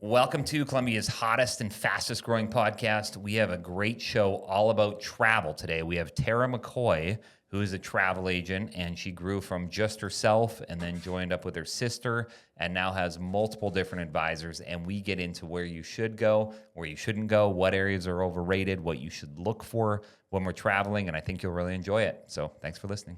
Welcome to Columbia's hottest and fastest growing podcast. We have a great show all about travel today. We have Tara McCoy, who is a travel agent, and she grew from just herself and then joined up with her sister and now has multiple different advisors. And we get into where you should go, where you shouldn't go, what areas are overrated, what you should look for when we're traveling, and I think you'll really enjoy it. So thanks for listening.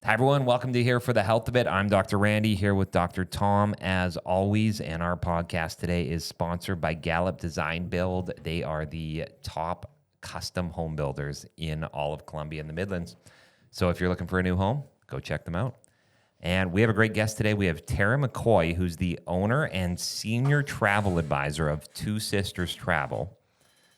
Hi, everyone. Welcome to Here for the Health of It. I'm Dr. Randy here with Dr. Tom, as always, and our podcast today is sponsored by Gallup Design Build. They are the top custom home builders in all of Columbia and the Midlands. So if you're looking for a new home, go check them out. And we have a great guest today. We have Tara McCoy, who's the owner and senior travel advisor of Two Sisters Travel,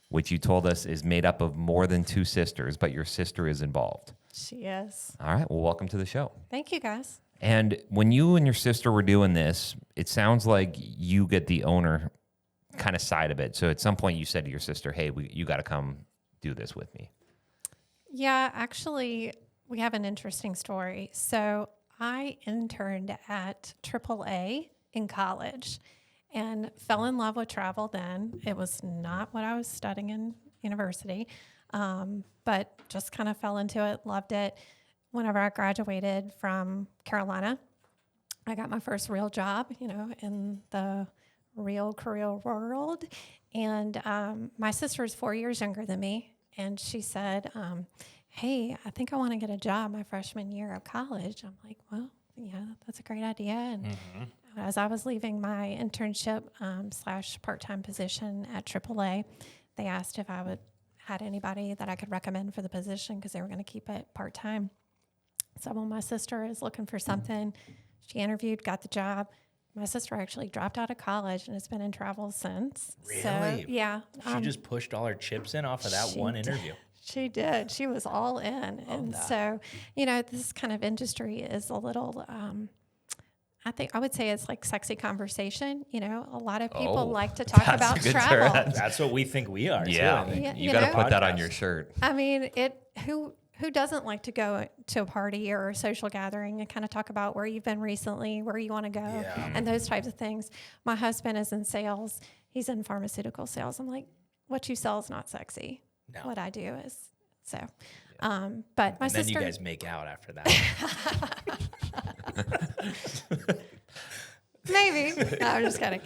which you told us is made up of more than two sisters, but your sister is involved. She is. All right. Well, welcome to the show. Thank you, guys. And when you and your sister were doing this, it sounds like you get the owner kind of side of it. So at some point you said to your sister, hey, you got to come do this with me. Yeah, actually, we have an interesting story. So I interned at AAA in college and fell in love with travel then. It was not what I was studying in university. But just kind of fell into it, loved it. Whenever I graduated from Carolina, I got my first real job, in the real career world. And my sister is 4 years younger than me. And she said, hey, I think I want to get a job my freshman year of college. I'm like, well, yeah, that's a great idea. And as I was leaving my internship / part-time position at AAA, they asked if I had anybody that I could recommend for the position because they were going to keep it part-time. So when my sister is looking for something, she interviewed, got the job. My sister actually dropped out of college and has been in travel since. Really? So, yeah. She just pushed all her chips in off of that one interview. She did. She was all in. And so, this kind of industry is a little, I would say it's like sexy conversation. A lot of people like to talk about travel. That's what we think we are. Yeah. Too, you got to put that on your shirt. I mean, who doesn't like to go to a party or a social gathering and kind of talk about where you've been recently, where you want to go, and those types of things. My husband is in sales. He's in pharmaceutical sales. I'm like, what you sell is not sexy. No. What I do is. So, but my sister. And then you guys make out after that. Maybe. No, I'm just kidding.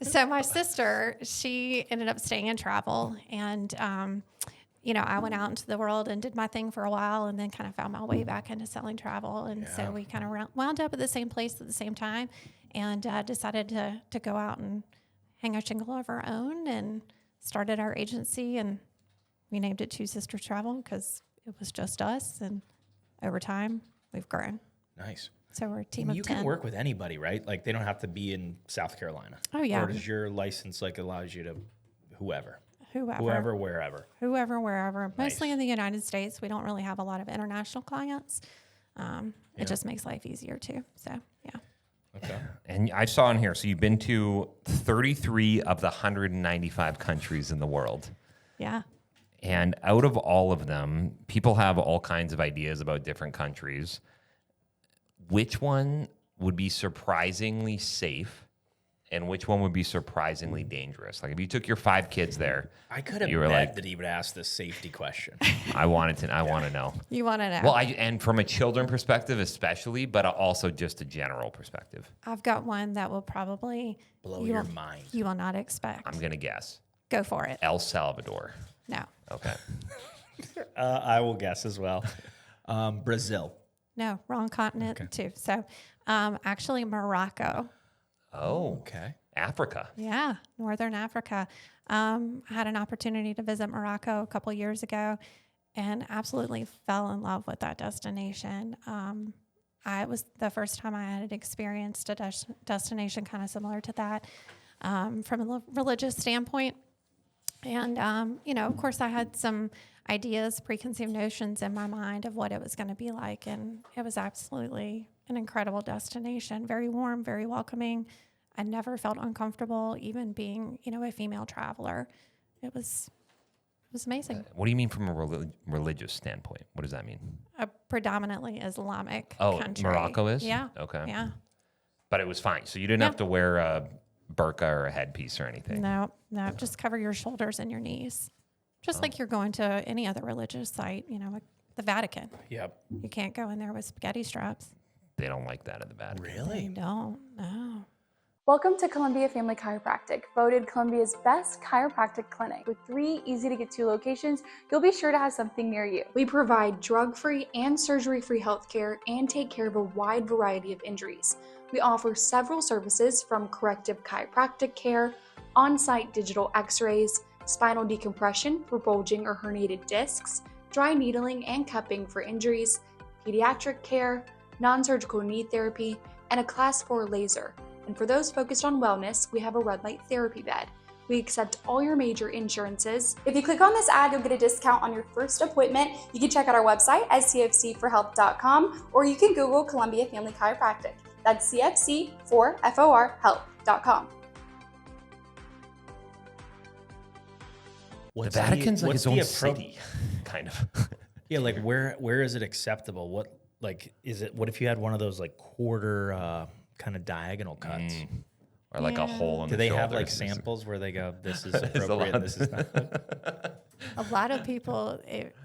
So my sister, she ended up staying in travel, and I went out into the world and did my thing for a while, and then kind of found my way back into selling travel, and so we kind of wound up at the same place at the same time, and decided to go out and hang a shingle of our own, and started our agency, and we named it Two Sisters Travel because it was just us, and over time we've grown. Nice. So we're a team of 10. You can work with anybody, right? Like they don't have to be in South Carolina. Oh, yeah. Or does your license allows you to whoever, wherever. Nice. Mostly in the United States. We don't really have a lot of international clients. It just makes life easier too. So, yeah. Okay. And I saw in here, so you've been to 33 of the 195 countries in the world. Yeah. And out of all of them, people have all kinds of ideas about different countries. Which one would be surprisingly safe and which one would be surprisingly dangerous? Like if you took your 5 kids there, I could have bet that he would ask the safety question. I want to know. You want to know? Well, and from a children perspective especially, but also just a general perspective. I've got one that will probably blow your mind. You will not expect. I'm going to guess. Go for it. El Salvador. No. Okay. I will guess as well. Brazil. No, wrong continent too. So, actually Morocco. Oh, okay. Africa. Yeah, Northern Africa. I had an opportunity to visit Morocco a couple years ago and absolutely fell in love with that destination. It was the first time I had experienced a destination kind of similar to that from a religious standpoint. And, of course, I had some ideas, preconceived notions in my mind of what it was going to be like. And it was absolutely an incredible destination, very warm, very welcoming. I never felt uncomfortable, even being, a female traveler. It was was amazing. What do you mean from a religious standpoint? What does that mean? A predominantly Islamic Oh, country. Morocco is? Yeah. Okay. Yeah. But it was fine. So you didn't have to wear a burqa or a headpiece or anything. No, just cover your shoulders and your knees. Just like you're going to any other religious site, like the Vatican. Yep. You can't go in there with spaghetti straps. They don't like that at the Vatican. They Really? don't. No. Welcome to Columbia Family Chiropractic, voted Columbia's best chiropractic clinic. With 3 easy-to-get-to locations, you'll be sure to have something near you. We provide drug-free and surgery-free healthcare and take care of a wide variety of injuries. We offer several services from corrective chiropractic care, on-site digital x-rays, spinal decompression for bulging or herniated discs, dry needling and cupping for injuries, pediatric care, non-surgical knee therapy, and a Class 4 laser. And for those focused on wellness, we have a red light therapy bed. We accept all your major insurances. If you click on this ad, you'll get a discount on your first appointment. You can check out our website at cfc4health.com, or you can Google Columbia Family Chiropractic. That's cfc4health.com. The Vatican's like its own the city, kind of. Yeah, like where is it acceptable? What is it? What if you had one of those like quarter kind of diagonal cuts? Or like a hole in the Do they shoulder. have like samples where they go, this is appropriate, and this is not? A lot of people,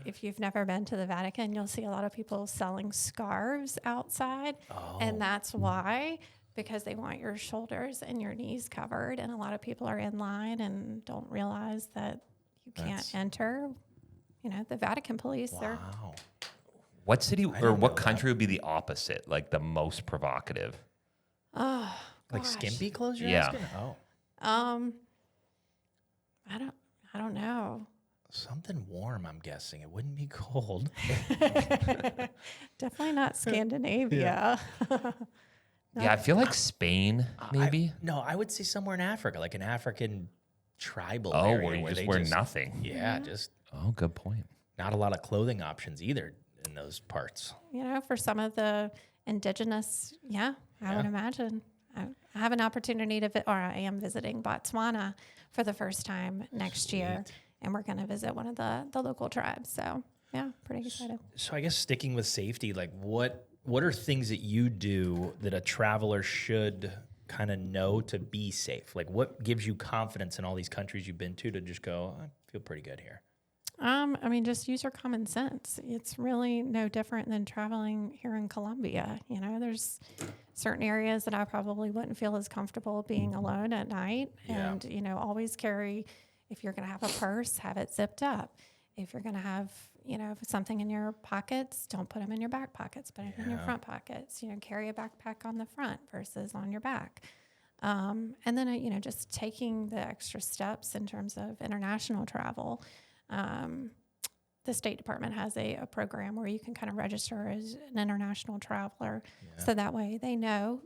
if you've never been to the Vatican, you'll see a lot of people selling scarves outside. And that's why, because they want your shoulders and your knees covered. And a lot of people are in line and don't realize that you can't enter. The Vatican police, they're Wow. What city or didn't what know country would be the opposite, like the most provocative? Like gosh. skimpy clothes you're Yeah. asking? Oh. I don't know. Something warm, I'm guessing. It wouldn't be cold. Definitely not Scandinavia. Yeah, I feel like Spain, maybe. I would say somewhere in Africa, like an African tribal Oh, area where you just they wear nothing. Yeah, just Oh, good point. not a lot of clothing options either in those parts. For some of the indigenous, I would imagine. I have an opportunity I am visiting Botswana for the first time next year, and we're going to visit one of the local tribes. So, yeah, pretty excited. So I guess sticking with safety, like what are things that you do that a traveler should kind of know to be safe? Like what gives you confidence in all these countries you've been to just go, I feel pretty good here? Just use your common sense. It's really no different than traveling here in Colombia. There's certain areas that I probably wouldn't feel as comfortable being alone at night. Yeah. And, always carry, if you're going to have a purse, have it zipped up. If you're going to have, something in your pockets, don't put them in your back pockets, put it in your front pockets. Carry a backpack on the front versus on your back. And then, just taking the extra steps in terms of international travel. The State Department has a program where you can kind of register as an international traveler. So that way they know,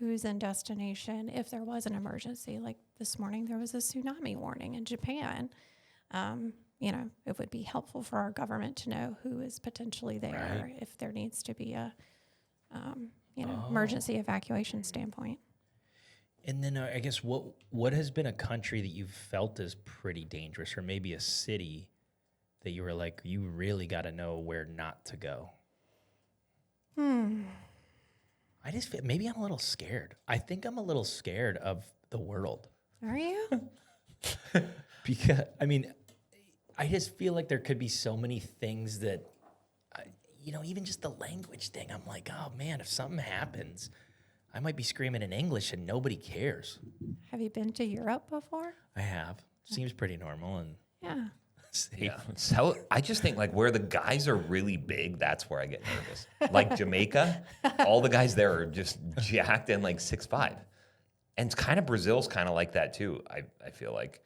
who's in destination if there was an emergency. Like this morning, there was a tsunami warning in Japan. It would be helpful for our government to know who is potentially there if there needs to be a, emergency evacuation standpoint. And then I guess what has been a country that you've felt is pretty dangerous, or maybe a city that you were like, you really got to know where not to go? I just feel, maybe I'm a little scared. I think I'm a little scared of the world. Are you? Because, I just feel like there could be so many things that, even just the language thing, I'm like, oh man, if something happens, I might be screaming in English and nobody cares. Have you been to Europe before? I have. Seems pretty normal and Yeah. safe. Yeah. So I just think like where the guys are really big, that's where I get nervous. Like Jamaica, all the guys there are just jacked and like 6'5". And it's kind of Brazil's kind of like that too. I feel like.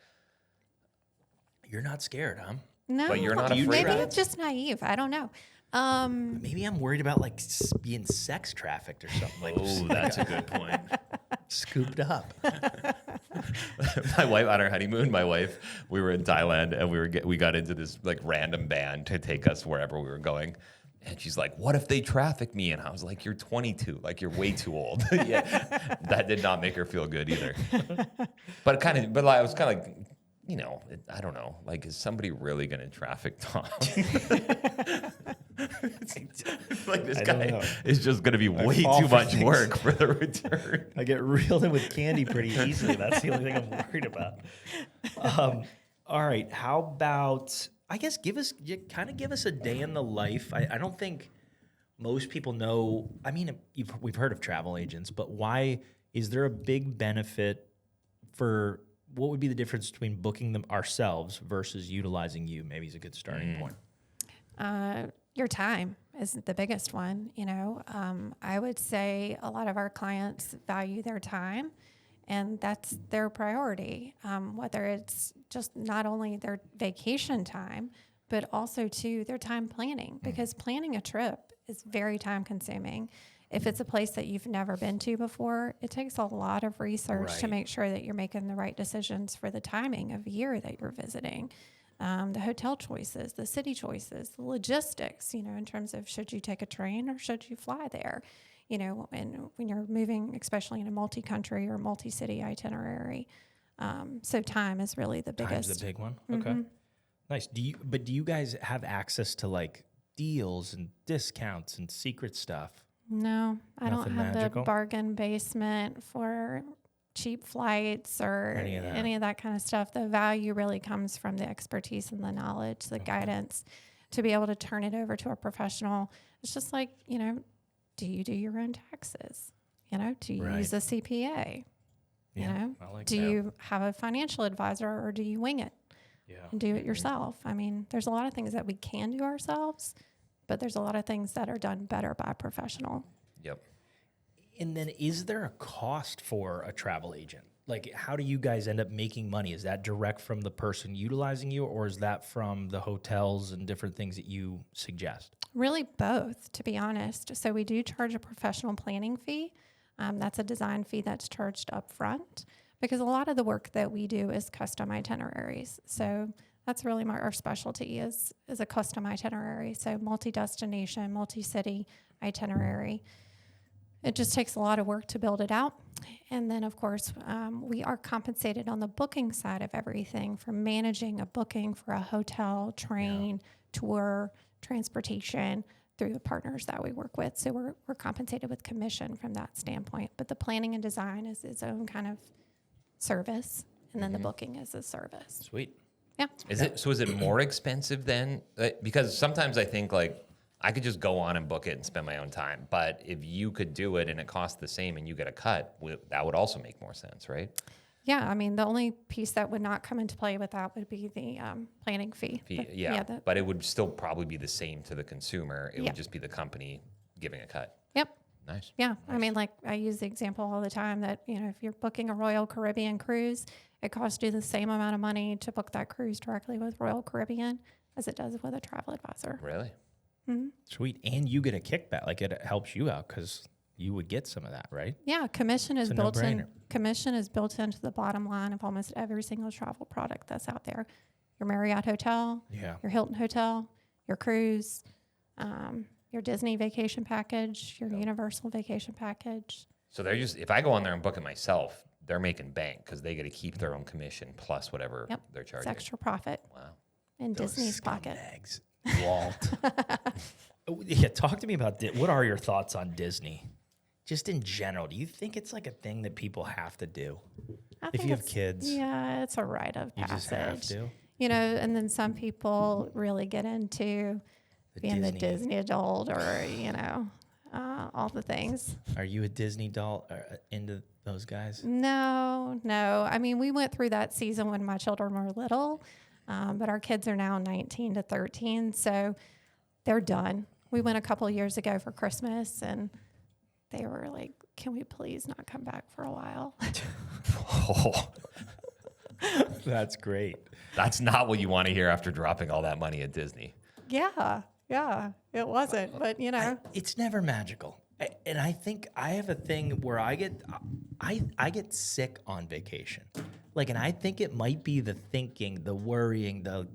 You're not scared, huh? No, But you're not afraid maybe of I'm just naive. I don't know. Maybe I'm worried about like being sex trafficked or something. Like, Oh, that's a good point. scooped up. My wife on our honeymoon, we were in Thailand and we got into this like random band to take us wherever we were going. And she's like, what if they traffic me? And I was like, you're 22, like you're way too old. Yeah, that did not make her feel good either. But I was kind of like I don't know. Like, is somebody really going to traffic Tom? Like, this guy is just going to be way too much work for the return. I get reeled in with candy pretty easily. That's the only thing I'm worried about. All right. How about, I guess, give us a day in the life. I don't think most people know. I mean, we've heard of travel agents, but why is there a big benefit for, what would be the difference between booking them ourselves versus utilizing you? Maybe is a good starting point. Your time is the biggest one. I would say a lot of our clients value their time, and that's their priority. Whether it's just not only their vacation time, but also too their time planning, because planning a trip is very time consuming. If it's a place that you've never been to before, it takes a lot of research to make sure that you're making the right decisions for the timing of year that you're visiting. The hotel choices, the city choices, the logistics, in terms of should you take a train or should you fly there, and when you're moving, especially in a multi-country or multi-city itinerary. So time is really the biggest. Time's the big one. Okay. Nice. Do you guys have access to like deals and discounts and secret stuff? No, I don't have magical? the bargain basement for cheap flights or any of that kind of stuff. The value really comes from the expertise and the knowledge, the guidance, to be able to turn it over to a professional. It's just like, do you do your own taxes? Do you use a CPA? Do you have a financial advisor, or do you wing it and do it yourself? I mean, there's a lot of things that we can do ourselves, but there's a lot of things that are done better by a professional. Yep. And then is there a cost for a travel agent? Like, how do you guys end up making money? Is that direct from the person utilizing you, or is that from the hotels and different things that you suggest? Really both, to be honest. So we do charge a professional planning fee. That's a design fee that's charged up front, because a lot of the work that we do is custom itineraries. So that's really our specialty is a custom itinerary. So multi-destination, multi-city itinerary. It just takes a lot of work to build it out. And then, of course, we are compensated on the booking side of everything, from managing a booking for a hotel, train, tour, transportation, through the partners that we work with. So we're compensated with commission from that standpoint. But the planning and design is its own kind of service, and then the booking is a service. Sweet. Yeah. Is it more expensive then? Because sometimes I think like I could just go on and book it and spend my own time. But if you could do it and it costs the same and you get a cut, that would also make more sense, right? Yeah. I mean, the only piece that would not come into play with that would be the planning fee. But it would still probably be the same to the consumer. It would just be the company giving a cut. Yep. Nice. Yeah. Nice. I mean, like I use the example all the time that, if you're booking a Royal Caribbean cruise, it costs you the same amount of money to book that cruise directly with Royal Caribbean as it does with a travel advisor. Really? Mm-hmm. Sweet. And you get a kickback. Like, it helps you out because you would get some of that, right? Yeah. Commission is built no-brainer. Commission is built into the bottom line of almost every single travel product that's out there. Your Marriott hotel, your Hilton hotel, your cruise, your Disney vacation package, your Universal vacation package. So they're if I go on there and book it myself, they're making bank because they get to keep their own commission plus whatever they're charging. It's extra profit. Wow. In Disney's pocket. Walt. Talk to me about what are your thoughts on Disney? Just in general, do you think it's like a thing that people have to do? If you have kids? Yeah, it's a rite of passage. You just have to? And then some people really get into being the Disney adult or, all the things. Are you a Disney doll into those guys? No. I mean, we went through that season when my children were little, but our kids are now 19 to 13, so they're done. We went a couple of years ago for Christmas, and they were like, can we please not come back for a while? Oh, that's great. That's not what you want to hear after dropping all that money at Disney. Yeah, it wasn't, but it's never magical. And I think I have a thing where I get sick on vacation. Like, and I think it might be the thinking, the worrying, the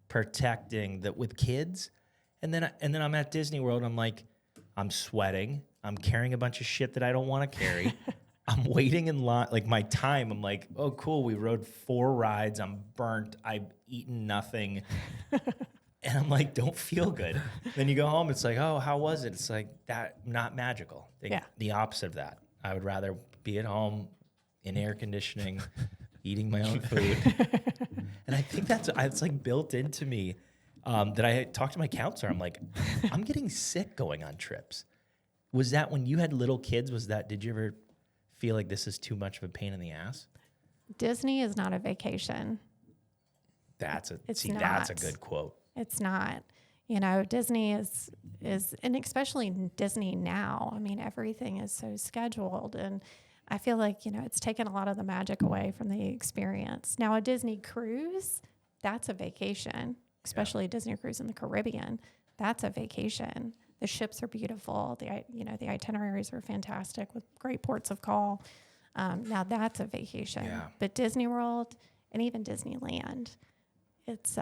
protecting that with kids. And then I'm at Disney World. I'm like, I'm sweating. I'm carrying a bunch of shit that I don't want to carry. I'm waiting in line, like my time. I'm like, oh, cool. We rode 4 rides. I'm burnt. I've eaten nothing. And I'm like, don't feel good. Then you go home. It's like, oh, how was it? It's like that, not magical. The opposite of that. I would rather be at home in air conditioning, eating my own food. And I think it's like built into me that I talked to my counselor. I'm like, I'm getting sick going on trips. Was that when you had little kids? Did you ever feel like this is too much of a pain in the ass? Disney is not a vacation. That's a good quote. It's not. Disney is, and especially Disney now. I mean, everything is so scheduled, and I feel like, it's taken a lot of the magic away from the experience. Now, a Disney cruise, that's a vacation, especially a Disney cruise in the Caribbean. That's a vacation. The ships are beautiful. The itineraries are fantastic with great ports of call. Now that's a vacation. Yeah. But Disney World and even Disneyland, it's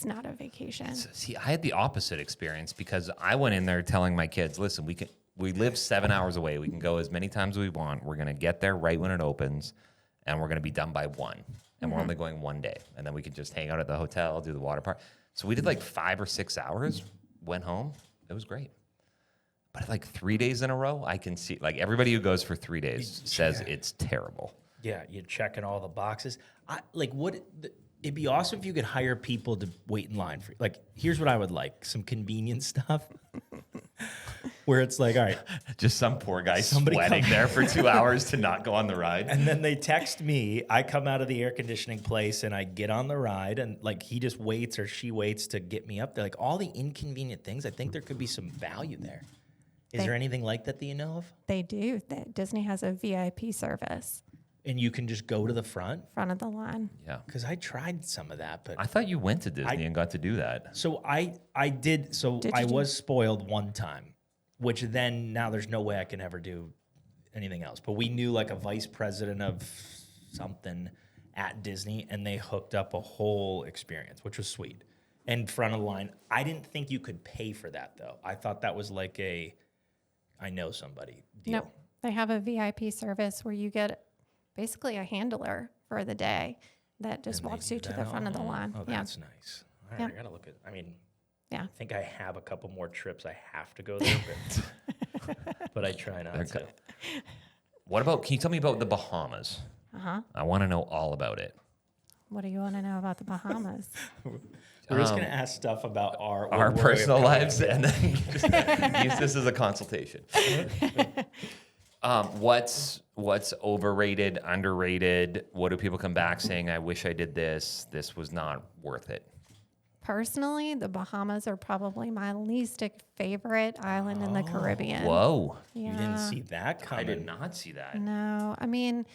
not a vacation. See, I had the opposite experience because I went in there telling my kids, listen, we live 7 hours away. We can go as many times as we want. We're going to get there right when it opens, and we're going to be done by 1. And we're only going 1 day. And then we can just hang out at the hotel, do the water park. So we did like 5 or 6 hours, went home. It was great. But like 3 days in a row, I can see, like everybody who goes for 3 days says it's terrible. Yeah, you're checking all the boxes. It'd be awesome if you could hire people to wait in line for. Like, here's what I would like: some convenient stuff, where it's like, all right, just some poor guy sweating there for 2 hours to not go on the ride, and then they text me. I come out of the air conditioning place and I get on the ride, and like he just waits or she waits to get me up there. Like all the inconvenient things. I think there could be some value there. Is there anything like that you know of? They do. Disney has a VIP service. And you can just go to the front of the line. Yeah. Because I tried some of that, but I thought you went to Disney and got to do that. So I did. So I was spoiled one time, which then now there's no way I can ever do anything else. But we knew like a vice president of something at Disney, and they hooked up a whole experience, which was sweet. And front of the line, I didn't think you could pay for that though. I thought that was like I know somebody deal. No, they have a VIP service where you get basically a handler for the day that just walks you to the front of the line. Oh, that's nice. All right, I gotta look at. I think I have a couple more trips. I have to go there, but I try not to. What about? Can you tell me about the Bahamas? I want to know all about it. What do you want to know about the Bahamas? We're just going to ask stuff about our personal lives, and then just use this as a consultation. What's overrated, underrated? What do people come back saying, I wish I did this. This was not worth it. Personally, the Bahamas are probably my least favorite island in the Caribbean. Whoa. Yeah. You didn't see that coming. I did not see that. No. I mean,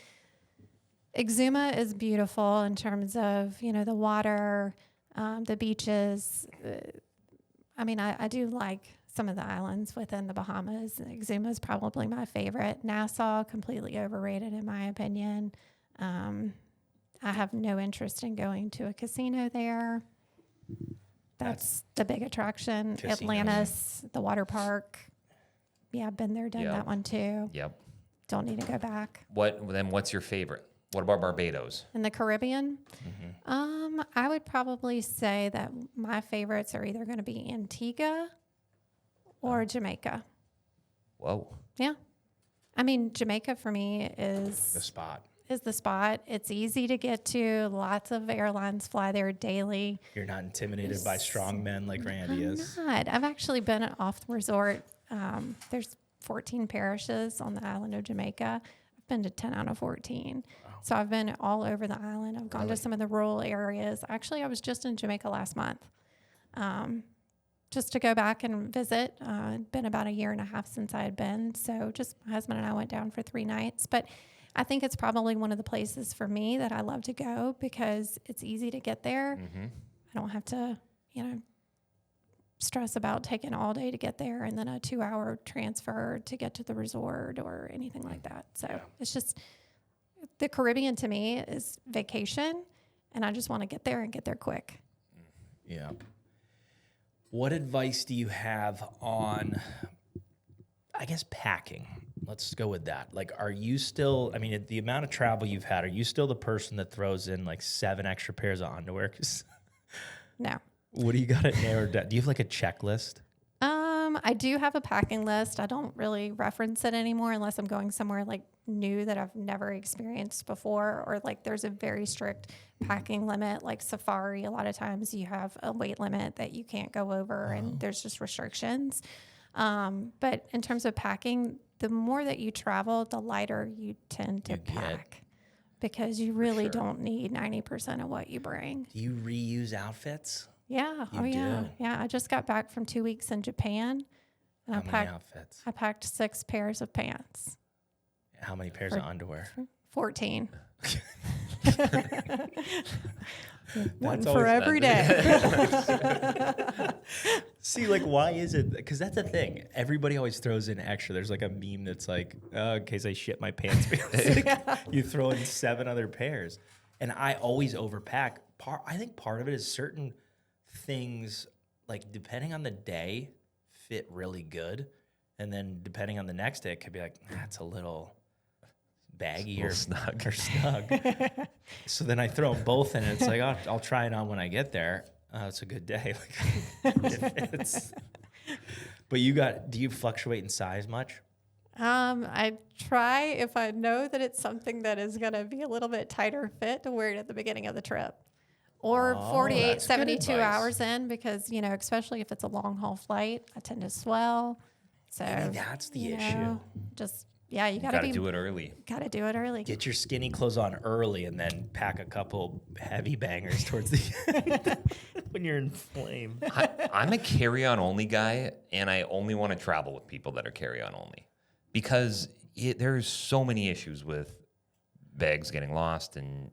Exuma is beautiful in terms of, the water, the beaches. I do like some of the islands within the Bahamas. Exuma is probably my favorite. Nassau, completely overrated in my opinion. I have no interest in going to a casino there. That's the big attraction. Casino. Atlantis, the water park. Yeah, I've been there, done that one too. Yep. Don't need to go back. What's your favorite? What about Barbados? In the Caribbean? I would probably say that my favorites are either going to be Antigua or Jamaica. Whoa. Yeah. Jamaica for me is The spot. It's easy to get to. Lots of airlines fly there daily. You're not intimidated by strong men like Randy is. I'm not. I've actually been off the resort. There's 14 parishes on the island of Jamaica. I've been to 10 out of 14. Wow. So I've been all over the island. I've gone to some of the rural areas. Actually, I was just in Jamaica last month. Just to go back and visit. It'd been about 1.5 years since I had been. So just my husband and I went down for 3 nights. But I think it's probably one of the places for me that I love to go because it's easy to get there. Mm-hmm. I don't have to, stress about taking all day to get there and then a 2-hour transfer to get to the resort or anything like that. So it's just, the Caribbean to me is vacation, and I just want to get there and get there quick. Yeah. What advice do you have on, I guess, packing? Let's go with that. Like, are you still, I mean, the amount of travel you've had, are you still the person that throws in like 7 extra pairs of underwear? 'Cause No. what do you got it narrowed down? Do you have like a checklist? I do have a packing list. I don't really reference it anymore unless I'm going somewhere like new that I've never experienced before, or like there's a very strict packing limit. Like safari, a lot of times you have a weight limit that you can't go over, and there's just restrictions. But in terms of packing, the more that you travel, the lighter you tend to pack, because you really don't need 90% of what you bring. Do you reuse outfits? Yeah. You do? Yeah. I just got back from 2 weeks in Japan, and How many outfits? I packed 6 pairs of pants. How many pairs of underwear? 14. One That's for always- every day. See, like, why is it? Because that's the thing. Everybody always throws in extra. There's like a meme that's like, oh, in case I shit my pants. You throw in 7 other pairs. And I always overpack. I think part of it is certain things, like, depending on the day, fit really good. And then depending on the next day, it could be like, that's a little baggy or snug. So then I throw them both in, and it's like, oh, I'll try it on when I get there. It's a good day. Like, it fits. But do you fluctuate in size much? I try, if I know that it's something that is going to be a little bit tighter fit, to wear it at the beginning of the trip. Or 48, that's good 72 advice. hours in, because, especially if it's a long haul flight, I tend to swell. So Maybe that's the issue. You You got got to to do it early. Got to do it early. Get your skinny clothes on early and then pack a couple heavy bangers towards the end when you're in flame. I'm a carry-on only guy, and I only want to travel with people that are carry-on only, because there's so many issues with bags getting lost and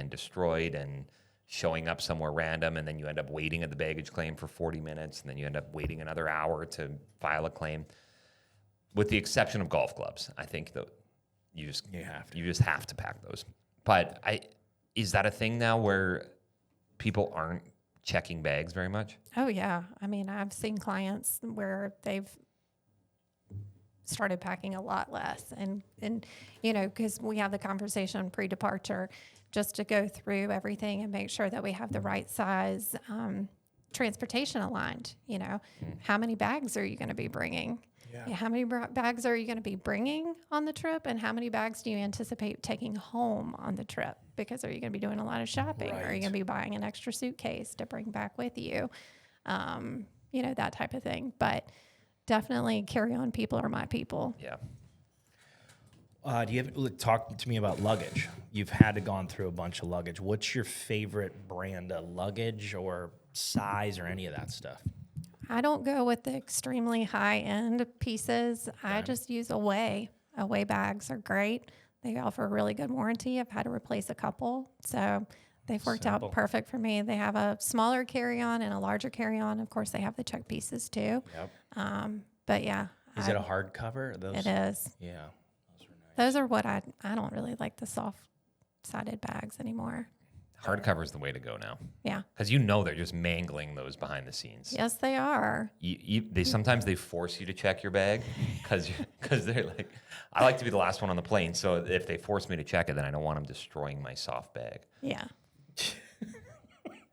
destroyed and showing up somewhere random, and then you end up waiting at the baggage claim for 40 minutes, and then you end up waiting another hour to file a claim. With the exception of golf clubs, I think that you just have to pack those. But is that a thing now where people aren't checking bags very much? Oh, yeah. I mean, I've seen clients where they've started packing a lot less. And because we have the conversation pre-departure just to go through everything and make sure that we have the right size transportation aligned. How many bags are you going to be bringing? Yeah. How many bags are you going to be bringing on the trip? And how many bags do you anticipate taking home on the trip? Because are you going to be doing a lot of shopping? Right. Are you going to be buying an extra suitcase to bring back with you? That type of thing. But definitely carry-on people are my people. Yeah. Do you have talk to me about luggage? You've had to gone through a bunch of luggage. What's your favorite brand of luggage or size or any of that stuff? I don't go with the extremely high-end pieces. Okay. I just use Away. Away bags are great. They offer a really good warranty. I've had to replace a couple, so they've worked out perfect for me. They have a smaller carry-on and a larger carry-on. Of course, they have the check pieces too. Yep. But yeah. Is it a hardcover? It is. Yeah. Those are nice. Those are what I don't really like the soft-sided bags anymore. Hardcover is the way to go now. Yeah. Because they're just mangling those behind the scenes. Yes, they are. Sometimes they force you to check your bag because they're like, I like to be the last one on the plane. So if they force me to check it, then I don't want them destroying my soft bag. Yeah.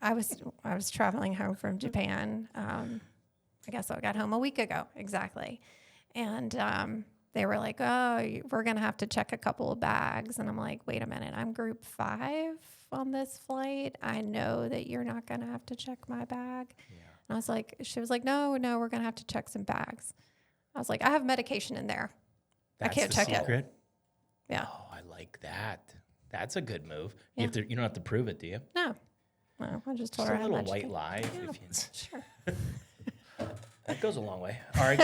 I was traveling home from Japan. I guess I got home a week ago, exactly. And they were like, oh, we're going to have to check a couple of bags. And I'm like, wait a minute, I'm group 5 on this flight. I know that you're not going to have to check my bag. Yeah. And she was like, no, we're going to have to check some bags. I was like, I have medication in there. That's I can't check secret? it. Yeah. Oh, I like that. That's a good move. Yeah. You don't have to prove it, do you? No. I just told her I had a little medication. white lie. Yeah, sure. That goes a long way. All right,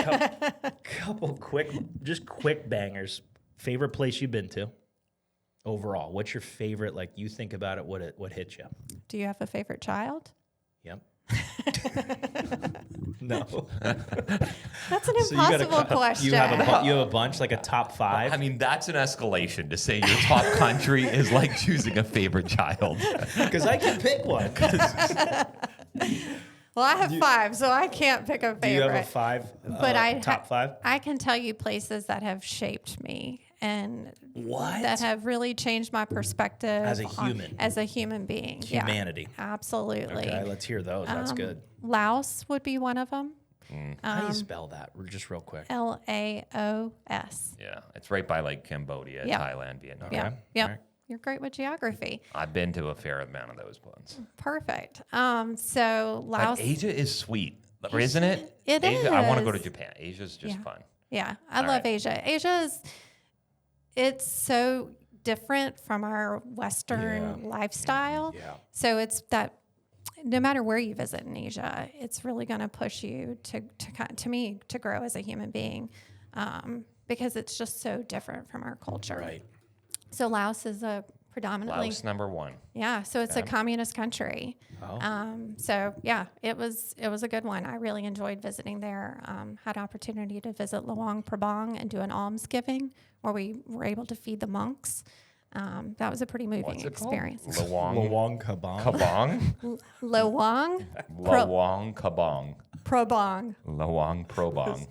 couple quick bangers. Favorite place you've been to? Overall, what's your favorite? Like, you think about it, what hit you? Do you have a favorite child? Yep. No. That's an impossible question. You have a bunch, like a top 5. I mean, that's an escalation to say your top country is like choosing a favorite child. Because I can pick one. Well, I have 5, so I can't pick a favorite. Do you have a 5? But top 5? I can tell you places that have shaped me and What? that have really changed my perspective As a human. as a human being. Humanity. Yeah, absolutely. Okay, let's hear those. That's good. Laos would be one of them. How do you spell that? Just real quick. Laos. Yeah, it's right by like Cambodia, Yeah. Thailand, Vietnam. Yeah. Okay. Yep. All right. You're great with geography. I've been to a fair amount of those ones. Perfect. So Laos. But Asia is sweet, isn't it? It Asia, I want to go to is. Japan. Asia's just fun. Yeah, I All love right. Asia. It's so different from our Western lifestyle. Yeah. So it's that no matter where you visit in Asia, it's really going to push you to grow as a human being because it's just so different from our culture. Right. So Laos is a predominantly Laos number 1. yeah, so it's a communist country. Oh. So yeah, it was a good one. I really enjoyed visiting there. Had opportunity to visit Luang Prabang and do an almsgiving where we were able to feed the monks. That was a pretty moving What's it called? experience. Luang Kabang. Kabong? Luang Lawang Kabong. Prabang. Lawang Probong.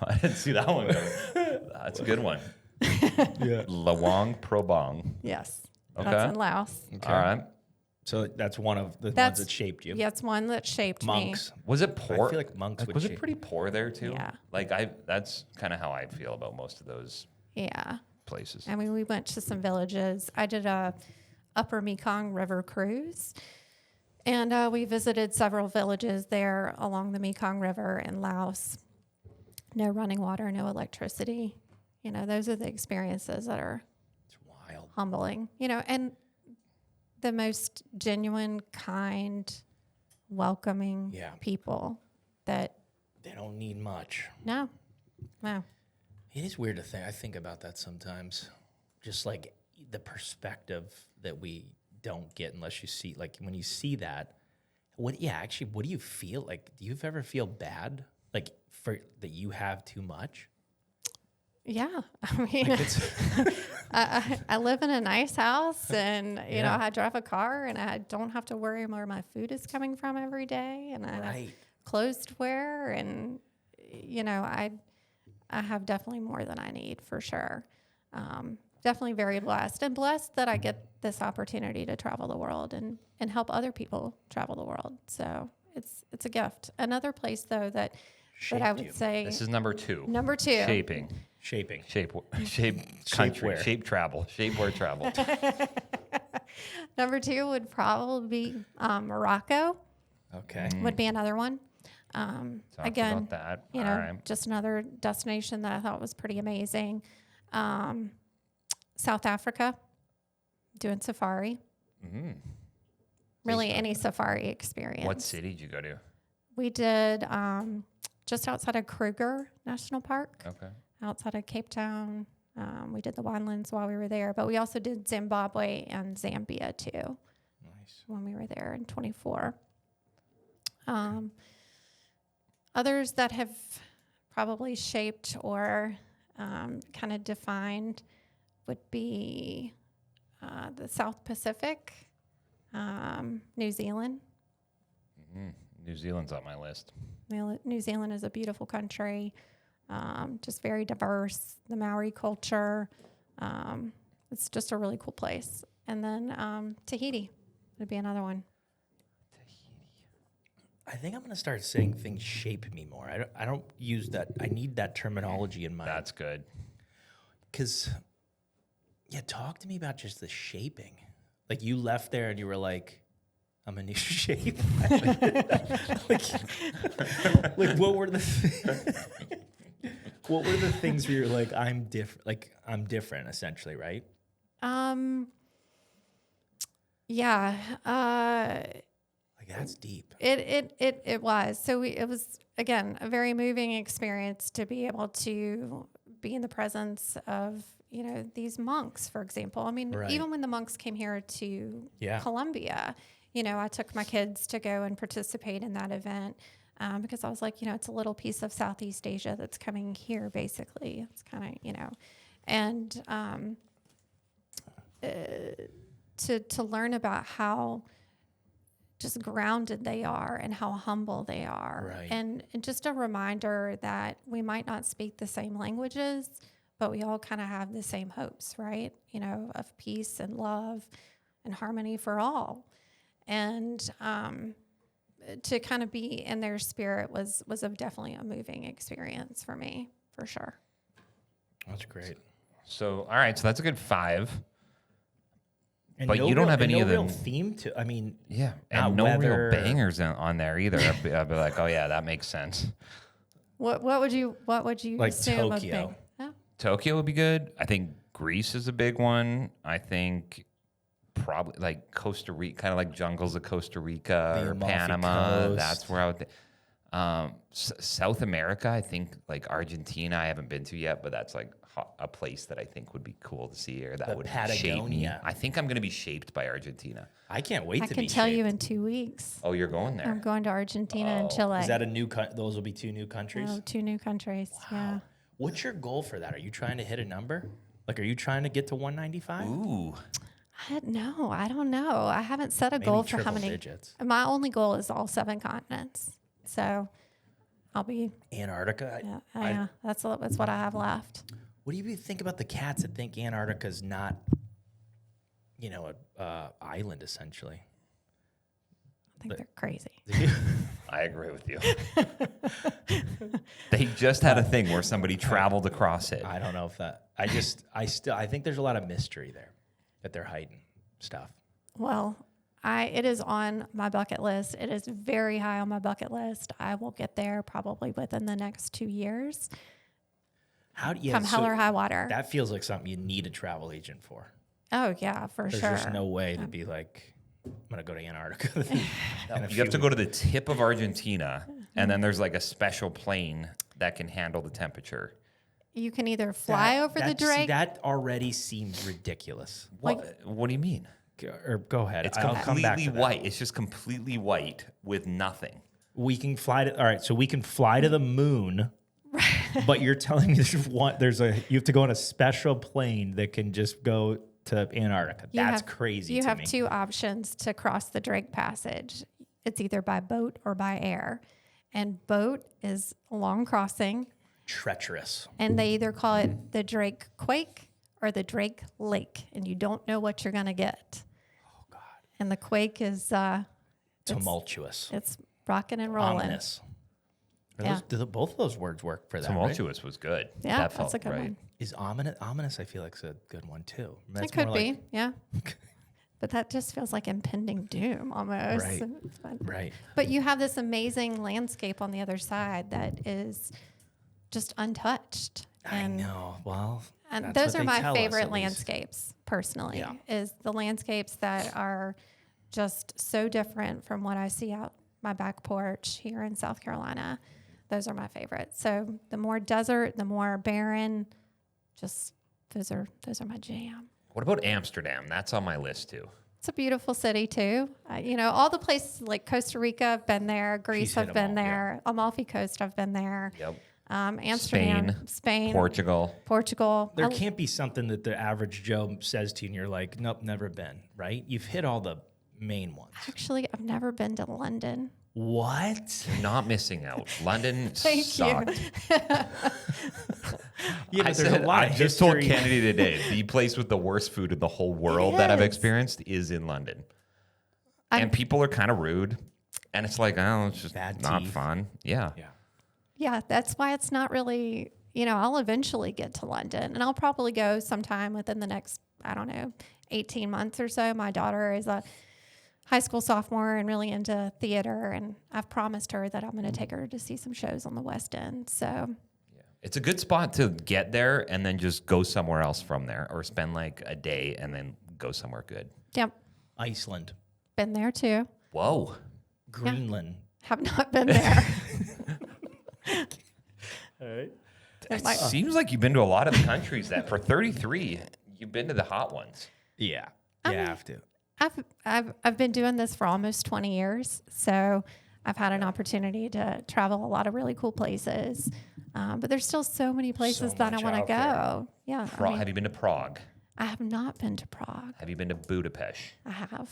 I didn't see that one coming. That's a good one. Yeah. Lawang Probong. Yes, Okay. that's in Laos. All right. So that's one of the ones That's that shaped you. Yeah, it's one that shaped Monks. Was it poor? I feel like monks would Was it shape. pretty poor there too? Yeah. Like that's kind of how I feel about most of those me. Yeah. places. I mean, we went to some villages. I did a Upper Mekong River cruise, and we visited several villages there along the Mekong River in Laos. No running water, no electricity. You know, those are the experiences that are It's wild. humbling. You know, and the most genuine, kind, welcoming Yeah. people that They don't need much. no. It is weird to think. I think about that sometimes. Just like the perspective that we don't get unless you see, like when you see that, what do you feel? Like, do you ever feel bad? Like for that you have too much? Yeah, I mean, Like it's, I live in a nice house, and you know, Yeah. I drive a car, and I don't have to worry where my food is coming from every day, and I have right. clothes to wear, and you know, I have definitely more than I need for sure. Definitely very blessed, and blessed that I get this opportunity to travel the world and help other people travel the world. So it's a gift. Another place though that I would you. say This is number 2. number 2. Shaping. Shaping. Shape country. where? Shape travel. Shape where travel. Number 2 would probably be Morocco. Okay. Would be another one. Talked Again, about that. you All know, right. just another destination that I thought was pretty amazing. South Africa, doing safari. Really, any safari experience. What city did you go to? We did just outside of Kruger National Park, Okay. outside of Cape Town. We did the winelands while we were there, but we also did Zimbabwe and Zambia too. Nice. When we were there in 24. Others that have probably shaped or kind of defined would be the South Pacific, New Zealand. New Zealand's on my list. New Zealand is a beautiful country, just very diverse. The Maori culture, it's just a really cool place. And then Tahiti would be another one. I think I'm gonna start saying things shape me more. I don't use that. I need that terminology in my. That's good. Because, yeah, talk to me about just the shaping. Like you left there and you were like, I'm a new shape. like what were the what were the things where you're like, I'm different? Like I'm different, essentially, right? Yeah. Like that's deep. It was. So it was, again, a very moving experience to be able to be in the presence of, you know, these monks, for example. I mean, Right. even when the monks came here to Yeah. Colombia, you know, I took my kids to go and participate in that event because I was like, you know, it's a little piece of Southeast Asia that's coming here, basically. It's kind of, you know, and to learn about how just grounded they are and how humble they are. Right. And just a reminder that we might not speak the same languages, but we all kind of have the same hopes, right? You know, of peace and love and harmony for all. And to kind of be in their spirit was definitely a moving experience for me, for sure. That's great. So, all right. So that's a good 5. And But you don't have any no of them. real theme to. I mean, Yeah. not And no weather. real bangers on there either. I'd be like, oh, yeah, that makes sense. What would you Like assume Tokyo. of big? Oh, Tokyo would be good. I think Greece is a big one. I think probably like Costa Rica, kind of like jungles of Costa Rica The or Amalfi Panama. Coast. That's where I would. South America, I think like Argentina. I haven't been to yet, but that's like a place that I think would be cool to see, or that But would shape me. Patagonia. I think I'm going to be shaped by Argentina. I can't wait I to can be tell you shaped. in 2 weeks. Oh, you're going there? I'm going to Argentina and Oh, Chile. Is that a new? Those will be 2 new countries. Oh, 2 new countries. Yeah. What's your goal for that? Are you trying to hit a number? Like, are you trying to get to 195? Ooh. I don't know. I haven't set a Maybe goal for how triple many. digits. My only goal is all 7 continents. So I'll be. Antarctica. Yeah, that's what I have left. What do you think about the cats that think Antarctica's not, you know, a island essentially? I think they're crazy. I agree with you. They just had a thing where somebody traveled across it. I don't know if that. I think there's a lot of mystery there that they're hiding stuff. Well, it is on my bucket list. It is very high on my bucket list. I will get there probably within the next 2 years. How do you Come hell or high water. That feels like something you need a travel agent for. Oh yeah, for There's sure. just no way to be like, I'm gonna go to Antarctica. in a You few have to go weeks. to the tip of Argentina, and then there's like a special plane that can handle the temperature. You can either fly over the Drake. That already seems ridiculous. What do you mean? Or go ahead. It's I'll come back completely to that. white. It's just completely white with nothing. We can fly to. All right, so we can fly to the moon. But you're telling me you have to go on a special plane that can just go to Antarctica. That's crazy. You to have me. 2 options to cross the Drake Passage. It's either by boat or by air. And boat is a long crossing, Treacherous. and they either call it the Drake Quake or the Drake Lake, and you don't know what you're going to get. Oh, God. And the quake is Tumultuous. it's rocking and rolling. Ominous. Yeah. Both of those words work for that, right? Tumultuous was good. Yeah, that that's felt a good right. one. Is ominous? Ominous, I feel like is a good one too. That's It could more be, like- yeah. But that just feels like impending doom almost. Right. It's fun. Right. But you have this amazing landscape on the other side that is just untouched. I know. Well, And that's those what are they my tell us, favorite at least. landscapes, personally, Yeah. is the landscapes that are just so different from what I see out my back porch here in South Carolina. Those are my favorites. So the more desert, the more barren, just those are my jam. What about Amsterdam? That's on my list too. It's a beautiful city too. All the places like Costa Rica, I've been there. Greece, hit I've 'em been all, yeah. there. Amalfi Coast, I've been there. Yep. Amsterdam, Spain, Portugal. Portugal. There can't be something that the average Joe says to you and you're like, nope, never been, right? You've hit all the main ones. Actually, I've never been to London. What? You're not missing out. London Thank sucked. you. Yeah, I but there's a lot I of just told history. Kennedy today, the place with the worst food in the whole world that I've is. experienced is in London. I'm- And people are kind of rude. And it's like, oh, it's just Bad not teeth. fun. Yeah. Yeah. Yeah, that's why it's not really, I'll eventually get to London and I'll probably go sometime within the next, 18 months or so. My daughter is a high school sophomore and really into theater. And I've promised her that I'm going to take her to see some shows on the West End. So It's a good spot to get there and then just go somewhere else from there or spend like a day and then go somewhere good. yep, Iceland, been there too. Whoa. Greenland. Have not been there. All right. It seems like you've been to a lot of the countries that for 33, you've been to the hot ones. Yeah. You have to. I've been doing this for almost 20 years, so I've had an opportunity to travel a lot of really cool places. But there's still so many places that I much want to out there. go. Yeah, Have you been to Prague? I have not been to Prague. Have you been to Budapest? I have.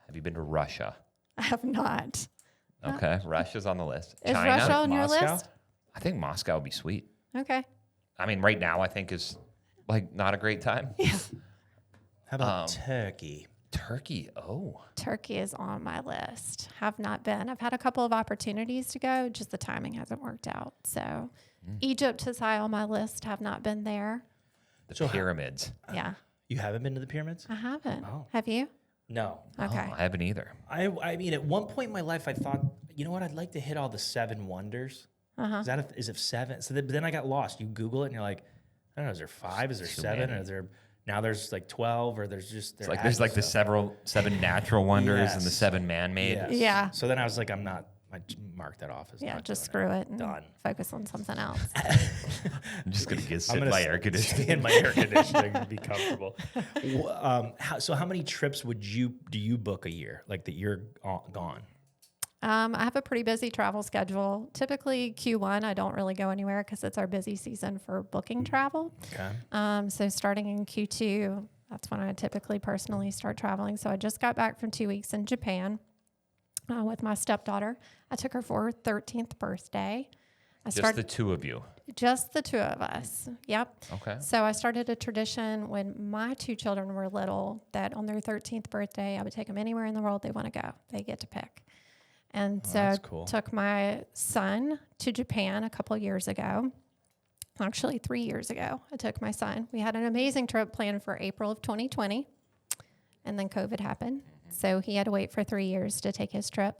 Have you been to Russia? I have not. Okay, Russia's on the list. Is China, Russia on your Moscow? list? I think Moscow would be sweet. Okay. I mean, right now I think is like not a great time. Yeah. How about Turkey? Turkey. Oh, Turkey is on my list. Have not been. I've had a couple of opportunities to go, just the timing hasn't worked out. So Egypt is high on my list. Have not been there. the pyramids. Yeah, You haven't been to the pyramids? I haven't. Oh. Have you? No. Okay. Oh, I haven't either. I mean, at one point in my life, I thought, you know what? I'd like to hit all the 7 wonders. Is it 7? So then I got lost. You Google it and you're like, I don't know, is there 5? Is there 7? Or is there now there's like 12? Or there's just There's like the 7 natural wonders and the 7 man-made. Yes. Yeah. So then I was like, I marked that off as Yeah, not just doing screw it and Done. focus on something else. I'm just gonna sit in my air conditioning. Stay in my air conditioning and be comfortable. So how many trips do you book a year? Like that you're gone? I have a pretty busy travel schedule. Typically Q1, I don't really go anywhere because it's our busy season for booking travel. Okay. So starting in Q2, that's when I typically personally start traveling. So I just got back from 2 weeks in Japan with my stepdaughter. I took her for her 13th birthday. Just the two of you. Just the two of us. Yep. Okay. So I started a tradition when my 2 children were little that on their 13th birthday, I would take them anywhere in the world they want to go. They get to pick. And so that's cool. took my son to Japan a couple years ago. Actually, 3 years ago, I took my son. We had an amazing trip planned for April of 2020, and then COVID happened. So he had to wait for 3 years to take his trip.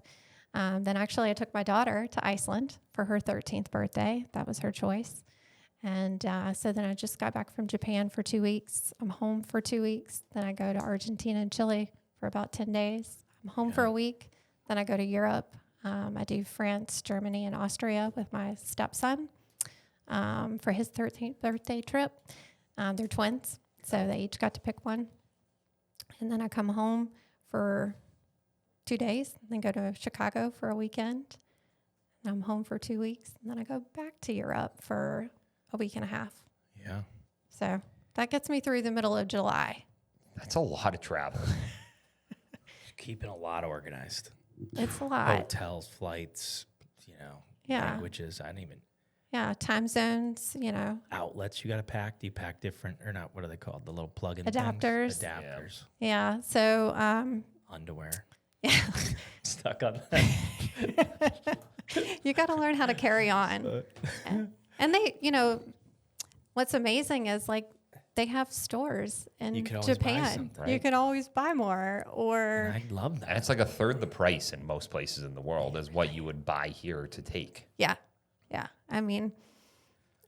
Then actually I took my daughter to Iceland for her 13th birthday. That was her choice. And so then I just got back from Japan for 2 weeks. I'm home for 2 weeks. Then I go to Argentina and Chile for about 10 days. I'm home for a week. Then I go to Europe. I do France, Germany, and Austria with my stepson for his 13th birthday trip. They're twins, so they each got to pick one. And then I come home for 2 days, then go to Chicago for a weekend. And I'm home for 2 weeks, and then I go back to Europe for a week and a half. Yeah. So that gets me through the middle of July. That's a lot of travel. Keeping a lot organized. It's a lot. Hotels, flights, Yeah. languages. I didn't even Yeah, time zones, outlets you got to pack. Do you pack different or not? What are they called? The little plug-in Adapters. things? Adapters. Yeah. So, Underwear. yeah, Stuck on that. you got to learn how to carry on. And they, what's amazing is like they have stores in You could always buy Japan. something, You right? could always buy more or I love that. And it's like a third the price in most places in the world as what you would buy here to take. yeah. Yeah. I mean,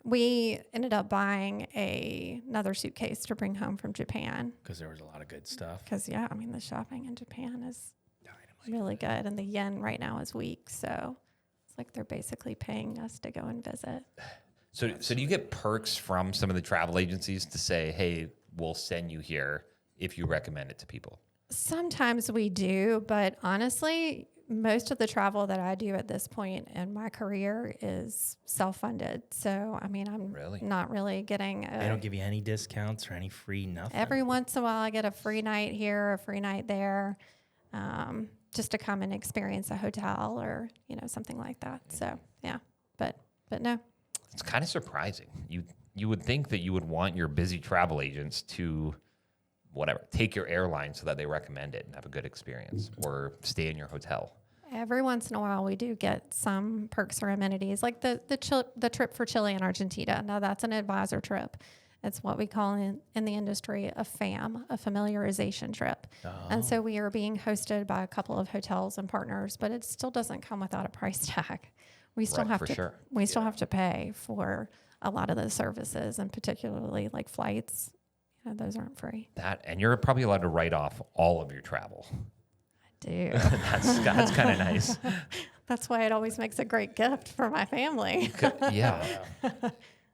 we ended up buying another suitcase to bring home from Japan Because there was a lot of good stuff. because, the shopping in Japan is really good. And the yen right now is weak. So it's like they're basically paying us to go and visit. So do you get perks from some of the travel agencies to say, hey, we'll send you here if you recommend it to people? Sometimes we do, but honestly, most of the travel that I do at this point in my career is self-funded. So, I'm Really? not really getting They don't give you any discounts or any free nothing. every once in a while I get a free night here, a free night there, just to come and experience a hotel or, something like that. So, yeah, but no. It's kind of surprising. You would think that you would want your busy travel agents to take your airline so that they recommend it and have a good experience or stay in your hotel. Every once in a while, we do get some perks or amenities, like the trip for Chile and Argentina. Now, that's an advisor trip. It's what we call in the industry a FAM, a familiarization trip. And so we are being hosted by a couple of hotels and partners, but it still doesn't come without a price tag. We still Right, have for to sure. we still have to pay for a lot of the services, and particularly like flights. Those aren't free. That, and you're probably allowed to write off all of your travel. Dude. That's kind of nice. That's why it always makes a great gift for my family. Yeah.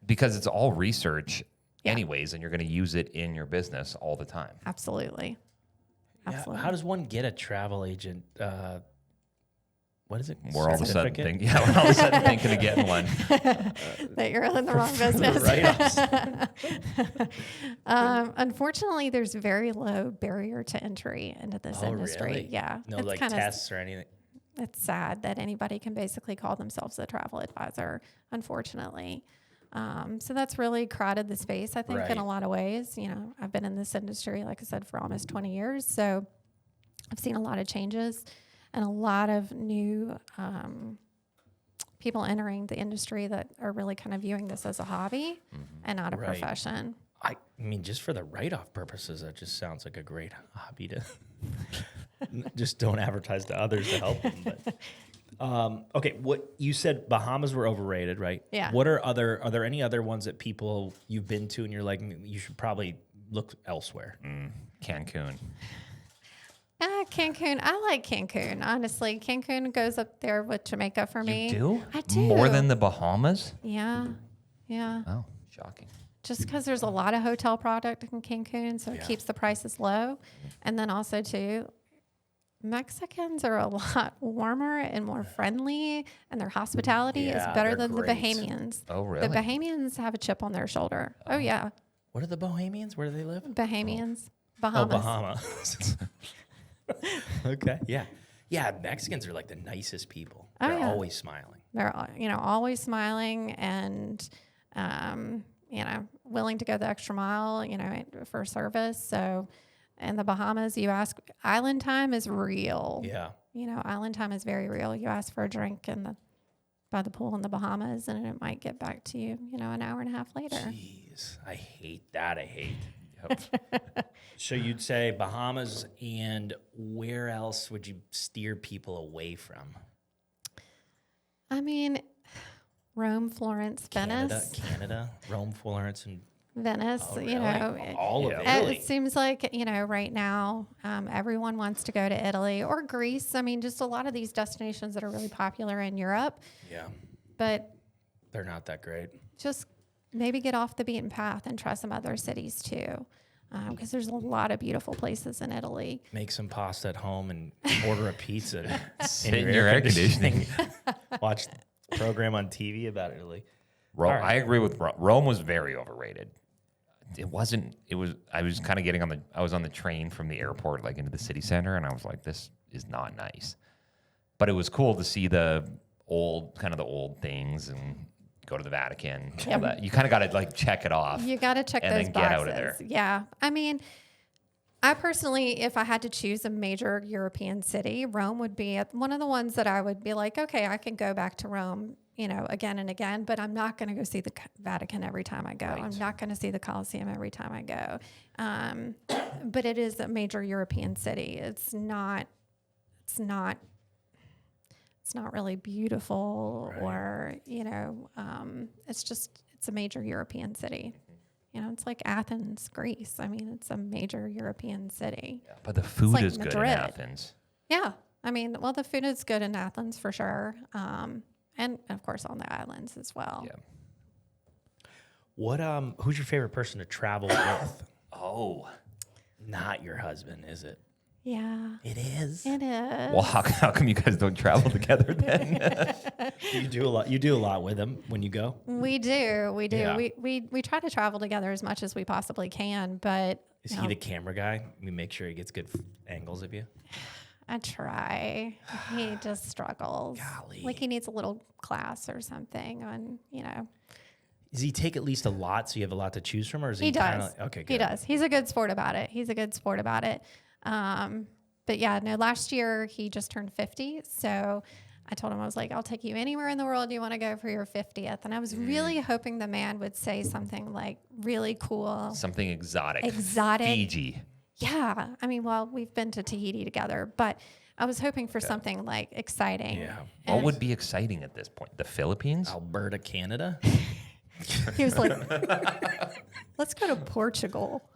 Because it's all research anyways, and you're going to use it in your business all the time. Absolutely. Yeah, Absolutely. how does one get a travel agent? What is it? We're all of a sudden Certificate? thinking of getting one. That you're in the wrong business. Unfortunately, there's very low barrier to entry into this industry. Really? Yeah. No, it's like tests or anything. It's sad that anybody can basically call themselves a travel advisor, unfortunately. So that's really crowded the space, I think, in a lot of ways. You know, I've been in this industry, like I said, for almost 20 years. So I've seen a lot of changes and a lot of new people entering the industry that are really kind of viewing this as a hobby and not a profession. I mean, just for the write-off purposes, that just sounds like a great hobby to just don't advertise to others to help them. But okay, what you said, Bahamas were overrated, right? Yeah. What are there any other ones that people you've been to and you're like, you should probably look elsewhere? Cancun. Cancun. I like Cancun, honestly. Cancun goes up there with Jamaica for me. You do? I do. More than the Bahamas? Yeah. Yeah. Oh, shocking. Just because there's a lot of hotel product in Cancun, so it keeps the prices low. And then also, too, Mexicans are a lot warmer and more friendly, and their hospitality is better than the Bahamians. Oh, really? The Bahamians have a chip on their shoulder. Oh, yeah. What are the Bohemians? Where do they live? Bahamians. Oh, Bahamas. Bahamas. Okay. Yeah. Yeah. Mexicans are like the nicest people. Oh, They're yeah. always smiling. They're, always smiling and, willing to go the extra mile, for service. So in the Bahamas, you ask, island time is real. Yeah. Island time is very real. You ask for a drink by the pool in the Bahamas, and it might get back to you, an hour and a half later. Jeez. I hate that. Yep. So you'd say Bahamas, and where else would you steer people away from? I mean, Rome, Florence, Venice. Canada, Rome, Florence, and Venice, all of it Italy. seems like, right now, everyone wants to go to Italy or Greece. I mean, just a lot of these destinations that are really popular in Europe. Yeah. But They're not that great. just maybe get off the beaten path and try some other cities too. Because there's a lot of beautiful places in Italy. Make some pasta at home and order a pizza. Sit in your air conditioning. Watch a program on TV about Italy. Rome, All right. I agree with Rome. Rome was very overrated. It wasn't. It was. I was kind of getting on the. I was on the train from the airport, like into the city center, and I was like, "This is not nice." But it was cool to see the old things and go to the Vatican. All that. You kind of got to like check it off. You got to check and those then boxes. get out of there. Yeah. I mean, I personally, if I had to choose a major European city, Rome would be one of the ones that I would be like, okay, I can go back to Rome, again and again, but I'm not going to go see the Vatican every time I go. Right. I'm not going to see the Colosseum every time I go. But it is a major European city. It's not really beautiful or, it's a major European city. It's like Athens, Greece. I mean, it's a major European city. Yeah, but the food like is good in Madrid. Athens. Yeah. I mean, well, the food is good in Athens for sure. And of course on the islands as well. Yeah. What? Who's your favorite person to travel with? Oh. Not your husband, is it? Yeah. It is. It is. Well, how come you guys don't travel together then? You do a lot. You do a lot with him when you go. We do. Yeah. We try to travel together as much as we possibly can, but Is he the camera guy? We make sure he gets good angles of you. I try. He just struggles. Golly. Like he needs a little class or something on, Does he take at least a lot, so you have a lot to choose from, or is he? He does. Kinda, okay, good. He does. He's a good sport about it. But yeah, no, last year he just turned 50. So I told him, I was like, I'll take you anywhere in the world you want to go for your 50th. And I was really hoping the man would say something like really cool. Something exotic. Fiji. Yeah. I mean, well, we've been to Tahiti together, but I was hoping for something like exciting. Yeah. What would be exciting at this point? The Philippines? Alberta, Canada. He was like, let's go to Portugal.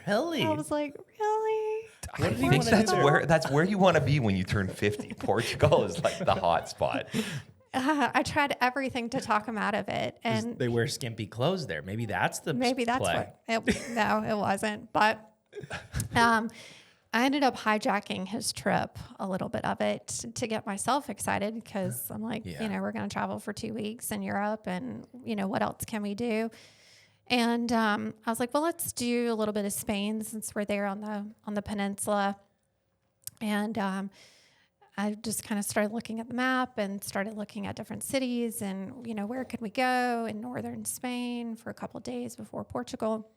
Really? I was like, really? I think that's where you want to be when you turn 50. Portugal is like the hot spot. I tried everything to talk him out of it, and They wear skimpy clothes there. Maybe that's the maybe that's play. no, it wasn't. But I ended up hijacking his trip, a little bit of it, to get myself excited because I'm like, Yeah. we're going to travel for 2 weeks in Europe, and what else can we do? And I was like, well, let's do a little bit of Spain since we're there on the peninsula. And I just kind of started looking at the map and started looking at different cities and, where could we go in northern Spain for a couple of days before Portugal.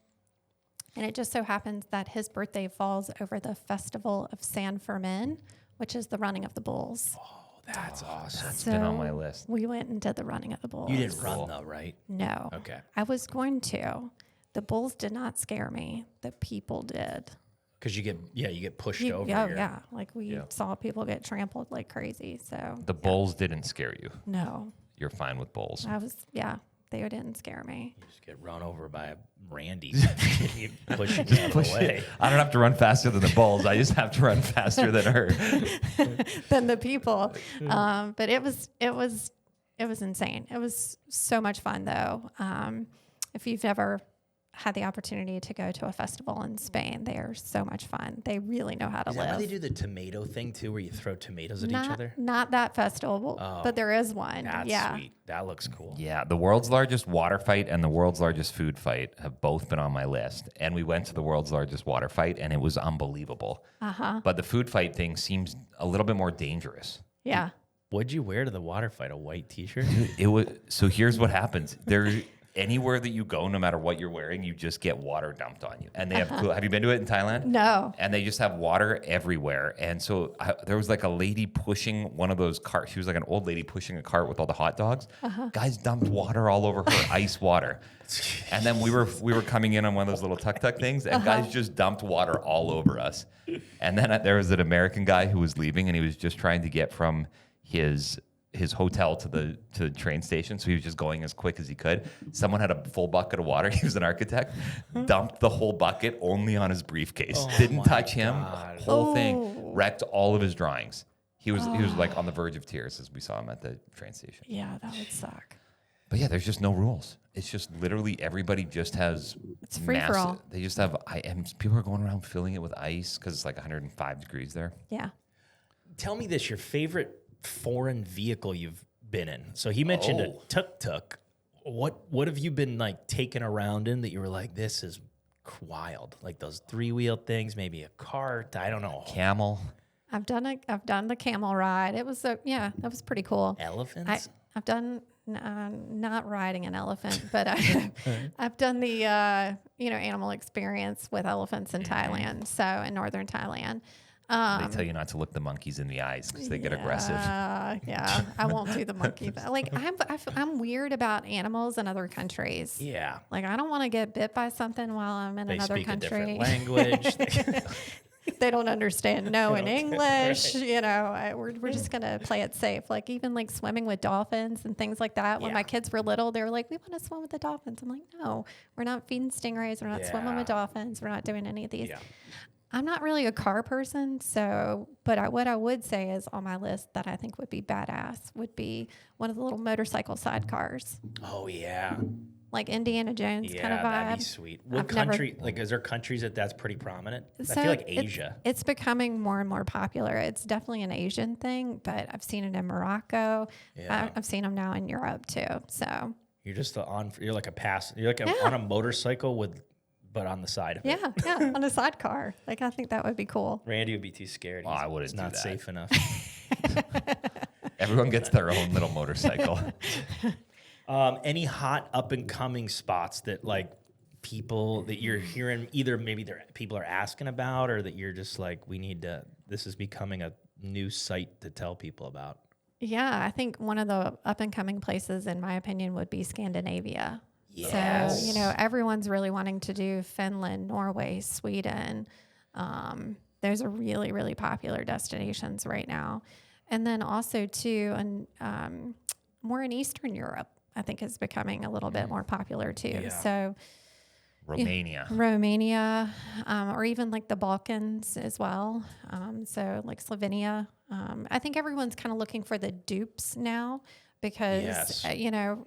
And it just so happens that his birthday falls over the Festival of San Fermin, which is the running of the bulls. Oh, that's awesome. That's been on my list. We went and did the running of the bulls. You didn't run though, right? No. Okay. I was going to. The bulls did not scare me. The people did. Because you get pushed over. Yeah. Like we saw people get trampled like crazy. So The bulls didn't scare you. no, You're fine with bulls. they didn't scare me. You just get run over by a Randy. You push it out of the way. I don't have to run faster than the bulls. I just have to run faster than her. Than the people. But it was insane. It was so much fun though. If you've ever had the opportunity to go to a festival in Spain, they are so much fun. They really know how to Is live. that why they do the tomato thing too, where you throw tomatoes at each other? Not that festival, but there is one. That's sweet. That looks cool. Yeah, the world's largest water fight and the world's largest food fight have both been on my list. And we went to the world's largest water fight, and it was unbelievable. But the food fight thing seems a little bit more dangerous. Yeah. What'd you wear to the water fight? A white T-shirt? It was so. Here's what happens. Anywhere that you go, no matter what you're wearing, you just get water dumped on you. And they have have you been to it in Thailand? No. And they just have water everywhere. And so there was like a lady pushing one of those carts. She was like an old lady pushing a cart with all the hot dogs. Guys dumped water all over her, ice water. And then we were coming in on one of those little tuk-tuk things, and guys just dumped water all over us. And then there was an American guy who was leaving, and he was just trying to get from his hotel to the train station, so he was just going as quick as he could. Someone had a full bucket of water. He was an architect. Dumped the whole bucket only on his briefcase. Didn't touch him. Whole thing wrecked all of his drawings. He was like on the verge of tears as we saw him at the train station. Yeah, that would suck. But yeah, there's just no rules. It's just literally everybody just has. It's free for all. They just have. And people are going around filling it with ice because it's like 105 degrees there. Yeah. Tell me this: your favorite foreign vehicle you've been in. So he mentioned a tuk-tuk. What have you been like taken around in that you were like, this is wild? Like those 3-wheel things, maybe a cart. I don't know. Camel. I've done the camel ride. It was that was pretty cool. Elephants? I've done not riding an elephant, but I've done the animal experience with elephants in Thailand. So in northern Thailand. They tell you not to look the monkeys in the eyes because they get aggressive. Yeah, I won't do the monkey. Like I'm weird about animals in other countries. Yeah. Like I don't want to get bit by something while I'm in another speak country. a different language. They don't understand in English. We're just gonna play it safe. Like even like swimming with dolphins and things like that. When my kids were little, they were like, "We want to swim with the dolphins." I'm like, "No, we're not feeding stingrays. We're not swimming with dolphins. We're not doing any of these." Yeah. I'm not really a car person, but what I would say is on my list that I think would be badass would be one of the little motorcycle sidecars. Oh, yeah. Like Indiana Jones kind of vibe. That'd be sweet. What country, is there countries that's pretty prominent? I feel like Asia. It's becoming more and more popular. It's definitely an Asian thing, but I've seen it in Morocco. Yeah. I've seen them now in Europe too. So you're just you're like on a motorcycle but on the side of it. Yeah, on a sidecar. Like, I think that would be cool. Randy would be too scared. I wouldn't. It's not safe enough. Everyone gets their own little motorcycle. Any hot up and coming spots that like people that you're hearing either maybe people are asking about or that you're just like, this is becoming a new site to tell people about? Yeah, I think one of the up and coming places, in my opinion, would be Scandinavia. Yes. So, everyone's really wanting to do Finland, Norway, Sweden. Those are really, really popular destinations right now. And then also, too, more in Eastern Europe, I think is becoming a little bit more popular, too. Yeah. So Romania, or even like the Balkans as well. So like Slovenia. I think everyone's kind of looking for the dupes now. Because,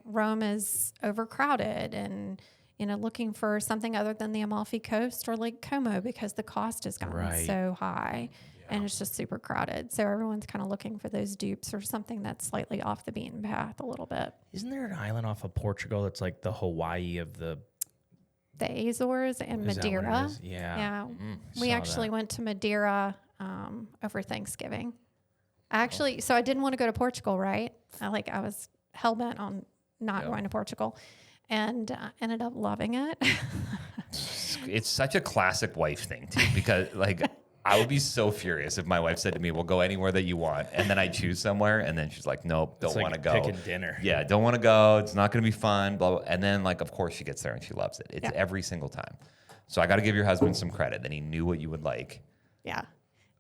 Rome is overcrowded and, looking for something other than the Amalfi Coast or Lake Como because the cost has gotten so high and it's just super crowded. So everyone's kind of looking for those dupes or something that's slightly off the beaten path a little bit. Isn't there an island off of Portugal that's like the Hawaii of the the Azores and Is that what it Madeira. is? Yeah. Yeah. Saw We actually that. went to Madeira over Thanksgiving. Actually, so I didn't want to go to Portugal, right? I was hell bent on not going to Portugal, and ended up loving it. It's such a classic wife thing too, because like I would be so furious if my wife said to me, "We'll go anywhere that you want," and then I choose somewhere, and then she's like, "Nope, don't It's like want to go." picking dinner. Yeah, don't want to go. It's not going to be fun. Blah, blah. And then like, of course, she gets there and she loves it. It's every single time. So I got to give your husband some credit that he knew what you would like. Yeah.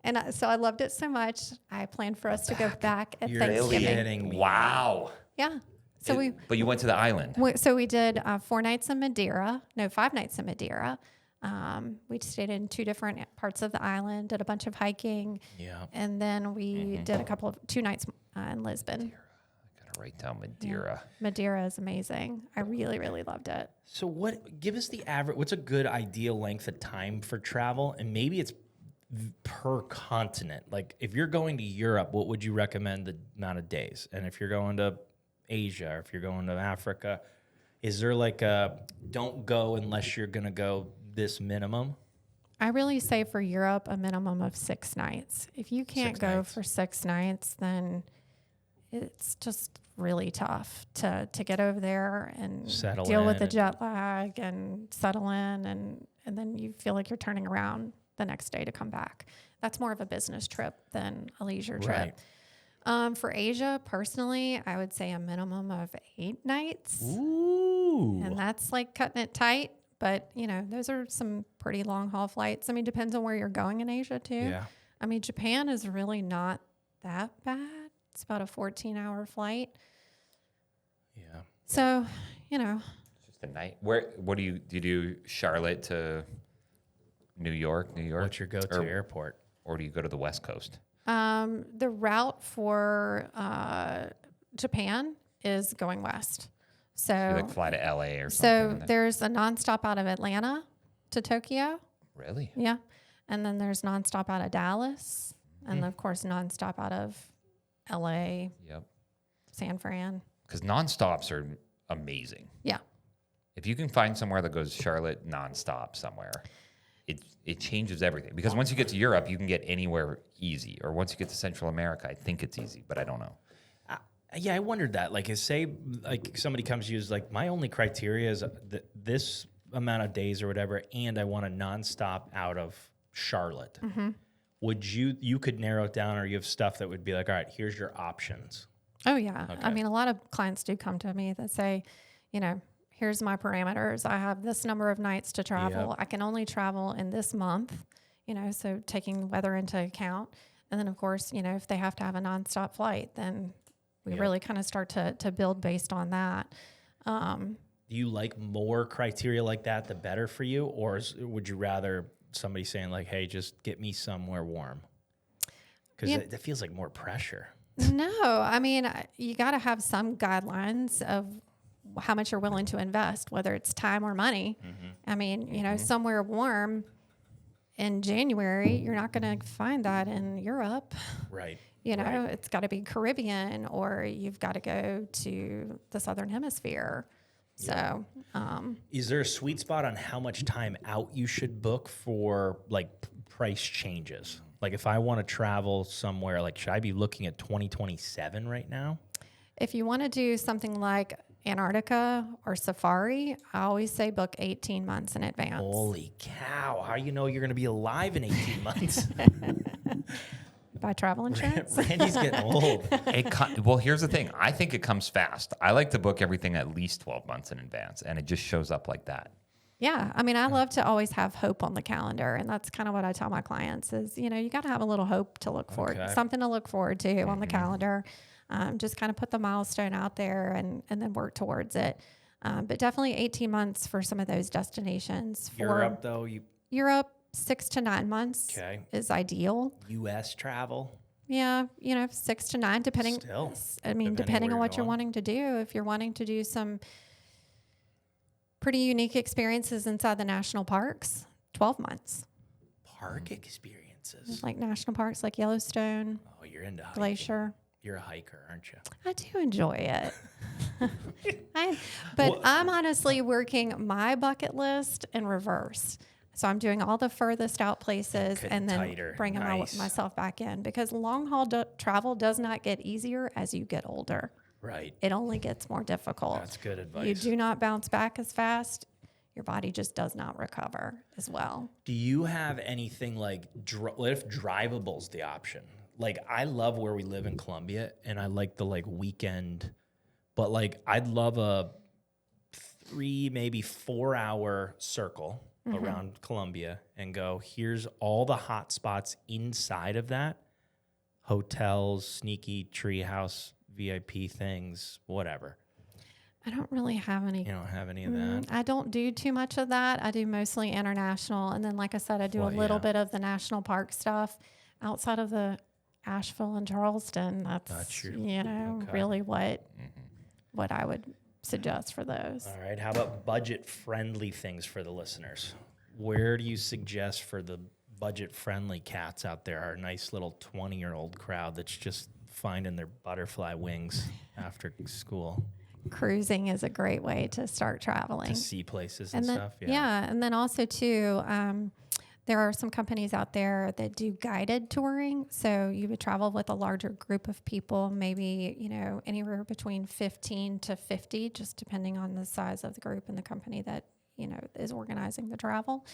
And so I loved it so much. I planned for us to go back at You're Thanksgiving. kidding me. Wow. Yeah. So But you went to the island. we did 4 nights in Madeira. No, 5 nights in Madeira. We stayed in 2 different parts of the island, did a bunch of hiking. Yeah. And then we did 2 nights in Lisbon. I gotta write down Madeira. Madeira is amazing. I really, really loved it. So give us the average, what's a good ideal length of time for travel? And maybe it's per continent. Like if you're going to Europe, what would you recommend the amount of days? And if you're going to Asia, or if you're going to Africa, is there like a don't go unless you're going to go this minimum? I really say for Europe, a minimum of 6 nights. If you can't 6 go nights. for 6 nights, then it's just really tough to get over there and Settle deal with in the and- jet lag and settle in, and then you feel like you're turning around the next day to come back. That's more of a business trip than a leisure trip. For Asia, personally, I would say a minimum of 8 nights. Ooh. And that's like cutting it tight. But, those are some pretty long haul flights. I mean, depends on where you're going in Asia, too. Yeah. I mean, Japan is really not that bad. It's about a 14-hour flight. Yeah. So, Just a night. What do you do? Charlotte to New York? What's your go-to Or- airport? Or do you go to the West Coast? the route for Japan is going west. So, You like fly to LA or something? so and then- there's a nonstop out of Atlanta to Tokyo. Really? Yeah. And then there's nonstop out of Dallas. And of course, nonstop out of LA, Yep. San Fran. Because nonstops are amazing. Yeah. If you can find somewhere that goes Charlotte nonstop somewhere, it changes everything. Because once you get to Europe, you can get anywhere easy. Or once you get to Central America, I think it's easy, but I don't know. Yeah, I wondered that. Like, say, like somebody comes to you is like, my only criteria is this amount of days or whatever, and I want a nonstop out of Charlotte. Would you could narrow it down, or you have stuff that would be like, all right, here's your options. Oh, yeah. Okay. I mean, a lot of clients do come to me that say, here's my parameters. I have this number of nights to travel. Yep. I can only travel in this month, so taking weather into account. And then, of course, if they have to have a nonstop flight, then we Yep. really kind of start to build based on that. Do you like more criteria like that, the better for you? Or would you rather somebody saying like, hey, just get me somewhere warm? Because that feels like more pressure. No, I mean, you got to have some guidelines of how much you're willing to invest, whether it's time or money. I mean, somewhere warm in January, you're not going to find that in Europe. Right. Right. It's got to be Caribbean, or you've got to go to the Southern Hemisphere. So, Is there a sweet spot on how much time out you should book for like price changes? Like if I want to travel somewhere, like should I be looking at 2027 right now? if you want to do something like Antarctica or safari, I always say book 18 months in advance. Holy cow. How do you know you're going to be alive in 18 months? Buy travel insurance. Randy's getting old. Well, here's the thing. I think it comes fast. I like to book everything at least 12 months in advance, and it just shows up like that. Yeah. I mean, I love to always have hope on the calendar. And that's kind of what I tell my clients is, you got to have a little hope to look forward, Okay. something to look forward to on the calendar. Just kind of put the milestone out there and then work towards it. But definitely 18 months for some of those destinations. For Europe, though, Europe, 6 to 9 months is ideal. U.S. travel. Yeah, 6 to 9, depending. Still, I mean, depending where on you're what you're going. wanting to do. If you're wanting to do some pretty unique experiences inside the national parks, 12 months. Park experiences. Like national parks like Yellowstone, Oh, you're into hiking. Glacier. You're a hiker, aren't you? I do enjoy it. I'm honestly working my bucket list in reverse. So I'm doing all the furthest out places and then tighter. bringing Nice. myself back in, because long haul travel does not get easier as you get older. Right. It only gets more difficult. That's good advice. You do not bounce back as fast. Your body just does not recover as well. Do you have anything like, what if drivable's the option? Like, I love where we live in Columbia, and I like the like weekend, but like I'd love a 3, maybe 4 hour circle around Columbia and go, here's all the hot spots inside of that. Hotels, sneaky treehouse, VIP things, whatever. I don't really have any. You don't have any of that? I don't do too much of that. I do mostly international. And then, like I said, I do a little bit of the national park stuff outside of the Asheville and Charleston. That's really what I would suggest for those. All right. How about budget-friendly things for the listeners? Where do you suggest for the budget-friendly cats out there, our nice little 20-year-old crowd that's just finding their butterfly wings after school? Cruising is a great way to start traveling. To see places and then, stuff. Yeah. And then also, too, there are some companies out there that do guided touring. So you would travel with a larger group of people, maybe, anywhere between 15 to 50, just depending on the size of the group and the company that, is organizing the travel.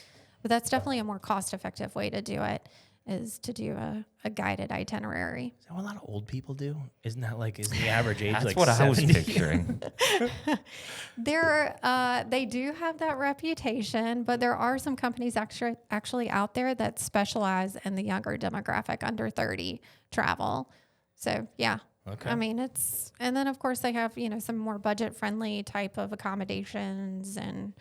But that's definitely a more cost-effective way to do it, is to do a guided itinerary. Is that what a lot of old people do? Isn't the average age That's like what 70? I was picturing. They do have that reputation, but there are some companies actually out there that specialize in the younger demographic, under 30 travel. So, yeah. Okay. I mean, and then of course they have, some more budget-friendly type of accommodations and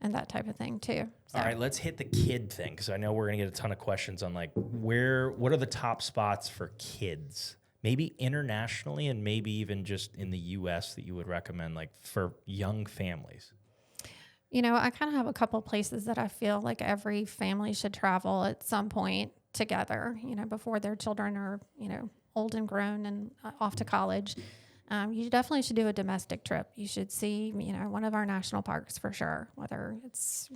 that type of thing too. So. All right, let's hit the kid thing, because I know we're going to get a ton of questions on like what are the top spots for kids? Maybe internationally and maybe even just in the U.S. that you would recommend, like for young families. I kind of have a couple places that I feel like every family should travel at some point together, before their children are, old and grown and off to college. You definitely should do a domestic trip. You should see, one of our national parks for sure, whether it's,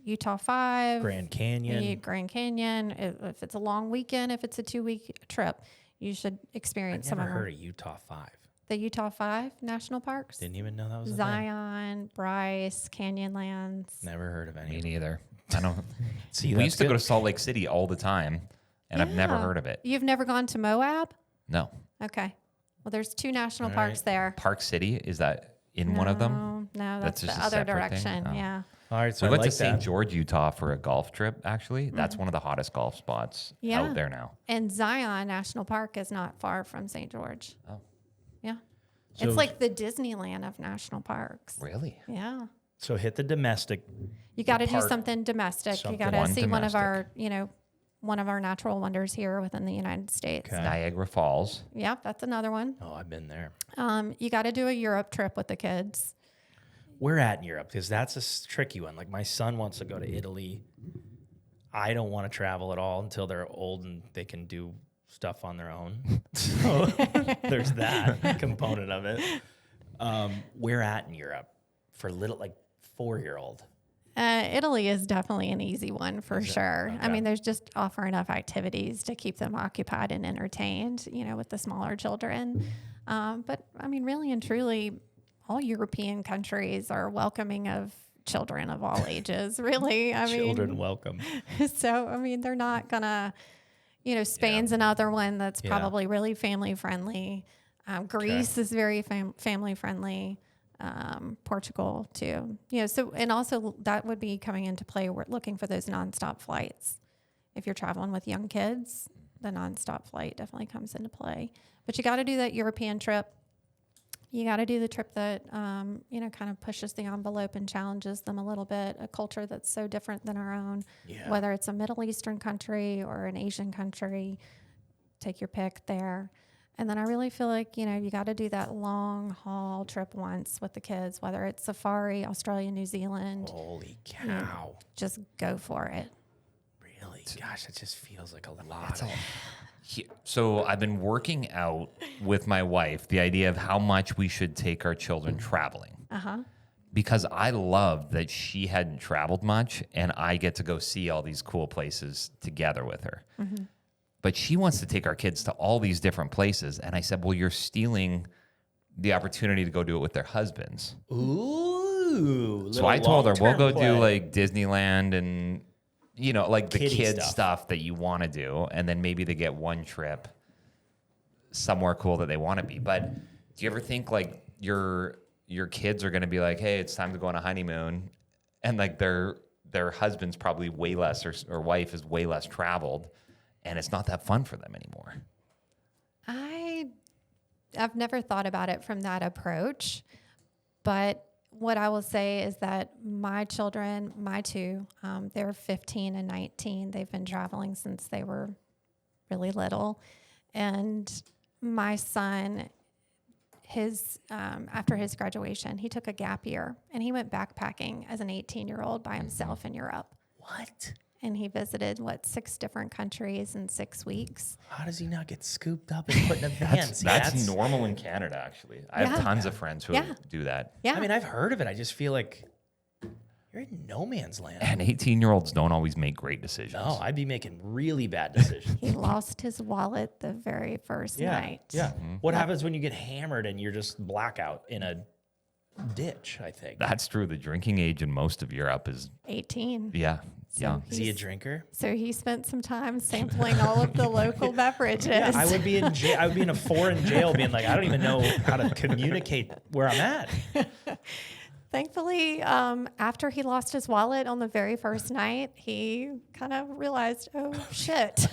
Utah 5, Grand Canyon. If it's a long weekend, if it's a 2-week trip, you should experience I've never some of heard of Utah 5. the Utah 5 national parks. Didn't even know that was a thing. Zion, Bryce, Canyonlands. Never heard of any. Me neither. I don't. See, we used to go to Salt Lake City all the time, and I've never Yeah. heard of it. You've never gone to Moab? No. Okay. Well, there's 2 national All parks right. there. Park City, is that in one of them? No, that's just the a other separate thing? direction. Oh. Yeah. All right, so We I went like to St. that. George, Utah for a golf trip, actually. That's one of the hottest golf spots Yeah. out there now. And Zion National Park is not far from St. George. Oh. Yeah. So- It's like the Disneyland of national parks. Really? Yeah. So hit the domestic. You got to do Park. something domestic. Something. You got to One see one of domestic. our, one of our natural wonders here within the United States. Okay. Niagara Falls. Yep, that's another one. Oh, I've been there. You got to do a Europe trip with the kids. Where at in Europe? Because that's a tricky one. Like my son wants to go to Italy. I don't want to travel at all until they're old and they can do stuff on their own. So there's that component of it. Where at in Europe for little, like 4-year-old? Italy is definitely an easy one for sure. I Okay. mean, there's just offer enough activities to keep them occupied and entertained, with the smaller children. But I mean, really and truly, all European countries are welcoming of children of all ages, really. I Children mean, welcome. so, I mean, they're not gonna, Spain's another one that's Yeah. probably really family friendly. Greece is very family friendly. Portugal too. So, and also that would be coming into play. We're looking for those nonstop flights. If you're traveling with young kids, the nonstop flight definitely comes into play. But you got to do that European trip. You got to do the trip that, kind of pushes the envelope and challenges them a little bit, a culture that's so different than our own, Yeah. whether it's a Middle Eastern country or an Asian country, take your pick there. And then I really feel like, you got to do that long haul trip once with the kids, whether it's safari, Australia, New Zealand, Holy cow. just go for it. Really? Gosh, it just feels like a lot. So I've been working out with my wife the idea of how much we should take our children traveling. Because I loved that she hadn't traveled much and I get to go see all these cool places together with her. But she wants to take our kids to all these different places. And I said, well, you're stealing the opportunity to go do it with their husbands. Ooh. So I told her, we'll go play. do like Disneyland and, like the Kiddie kid stuff. stuff that you want to do. And then maybe they get one trip somewhere cool that they want to be. But do you ever think like your kids are going to be like, hey, it's time to go on a honeymoon. And like their husband's probably way less or wife is way less traveled. And it's not that fun for them anymore. I've never thought about it from that approach, but what I will say is that my children, my two, they're 15 and 19. They've been traveling since they were really little. And my son, after his graduation, he took a gap year and he went backpacking as an 18-year-old by himself in Europe. What? And he visited, 6 different countries in 6 weeks. How does he not get scooped up and put in a van? That's normal in Canada, actually. I have tons of friends who do that. Yeah. I mean, I've heard of it. I just feel like you're in no man's land. And 18-year-olds don't always make great decisions. No, I'd be making really bad decisions. He lost his wallet the very first night. Yeah. What happens when you get hammered and you're just blackout in a ditch, I think? That's true. The drinking age in most of Europe is 18. young. Is he a drinker? So he spent some time sampling all of the local beverages. Yeah, I would be in jail. I would be in a foreign jail being like, I don't even know how to communicate where I'm at. Thankfully, after he lost his wallet on the very first night, he kind of realized, oh, shit,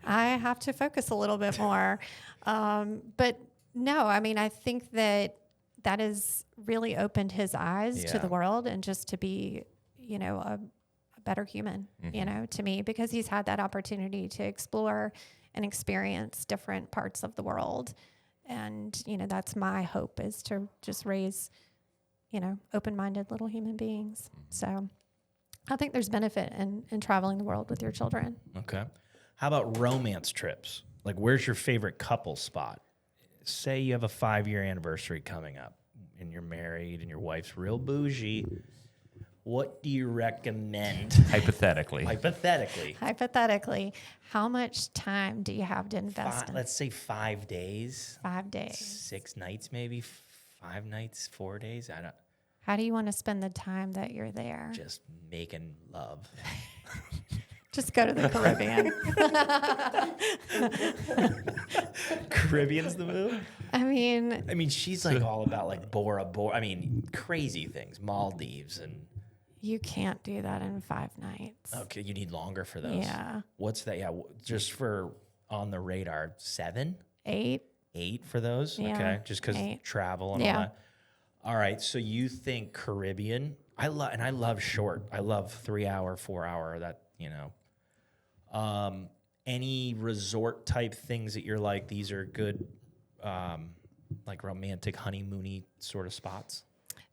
I have to focus a little bit more. But no, I mean, I think that has really opened his eyes to the world and just to be, a better human, to me, because he's had that opportunity to explore and experience different parts of the world. And, that's my hope, is to just raise, open-minded little human beings. So I think there's benefit in traveling the world with your children. Okay. How about romance trips? Like, where's your favorite couple spot? Say you have a 5-year anniversary coming up and you're married and your wife's real bougie. What do you recommend? Hypothetically, Hypothetically, how much time do you have to invest in? Let's say 5 days. 5 days. 6 nights, maybe 5 nights, 4 days. I don't. How do you want to spend the time that you're there? Just making love. Just go to the Caribbean. Caribbean's the move. I mean, she's like all about like Bora Bora. I mean, crazy things, Maldives and. You can't do that in 5 nights. Okay, you need longer for those. Yeah. What's that? Yeah, just for on the radar, 7? 8. 8 for those? Yeah, okay, just because travel and all that. All right, so you think Caribbean? I love short. I love 3 hour, 4 hour. That any resort type things that you're like, these are good, like romantic honeymoony sort of spots.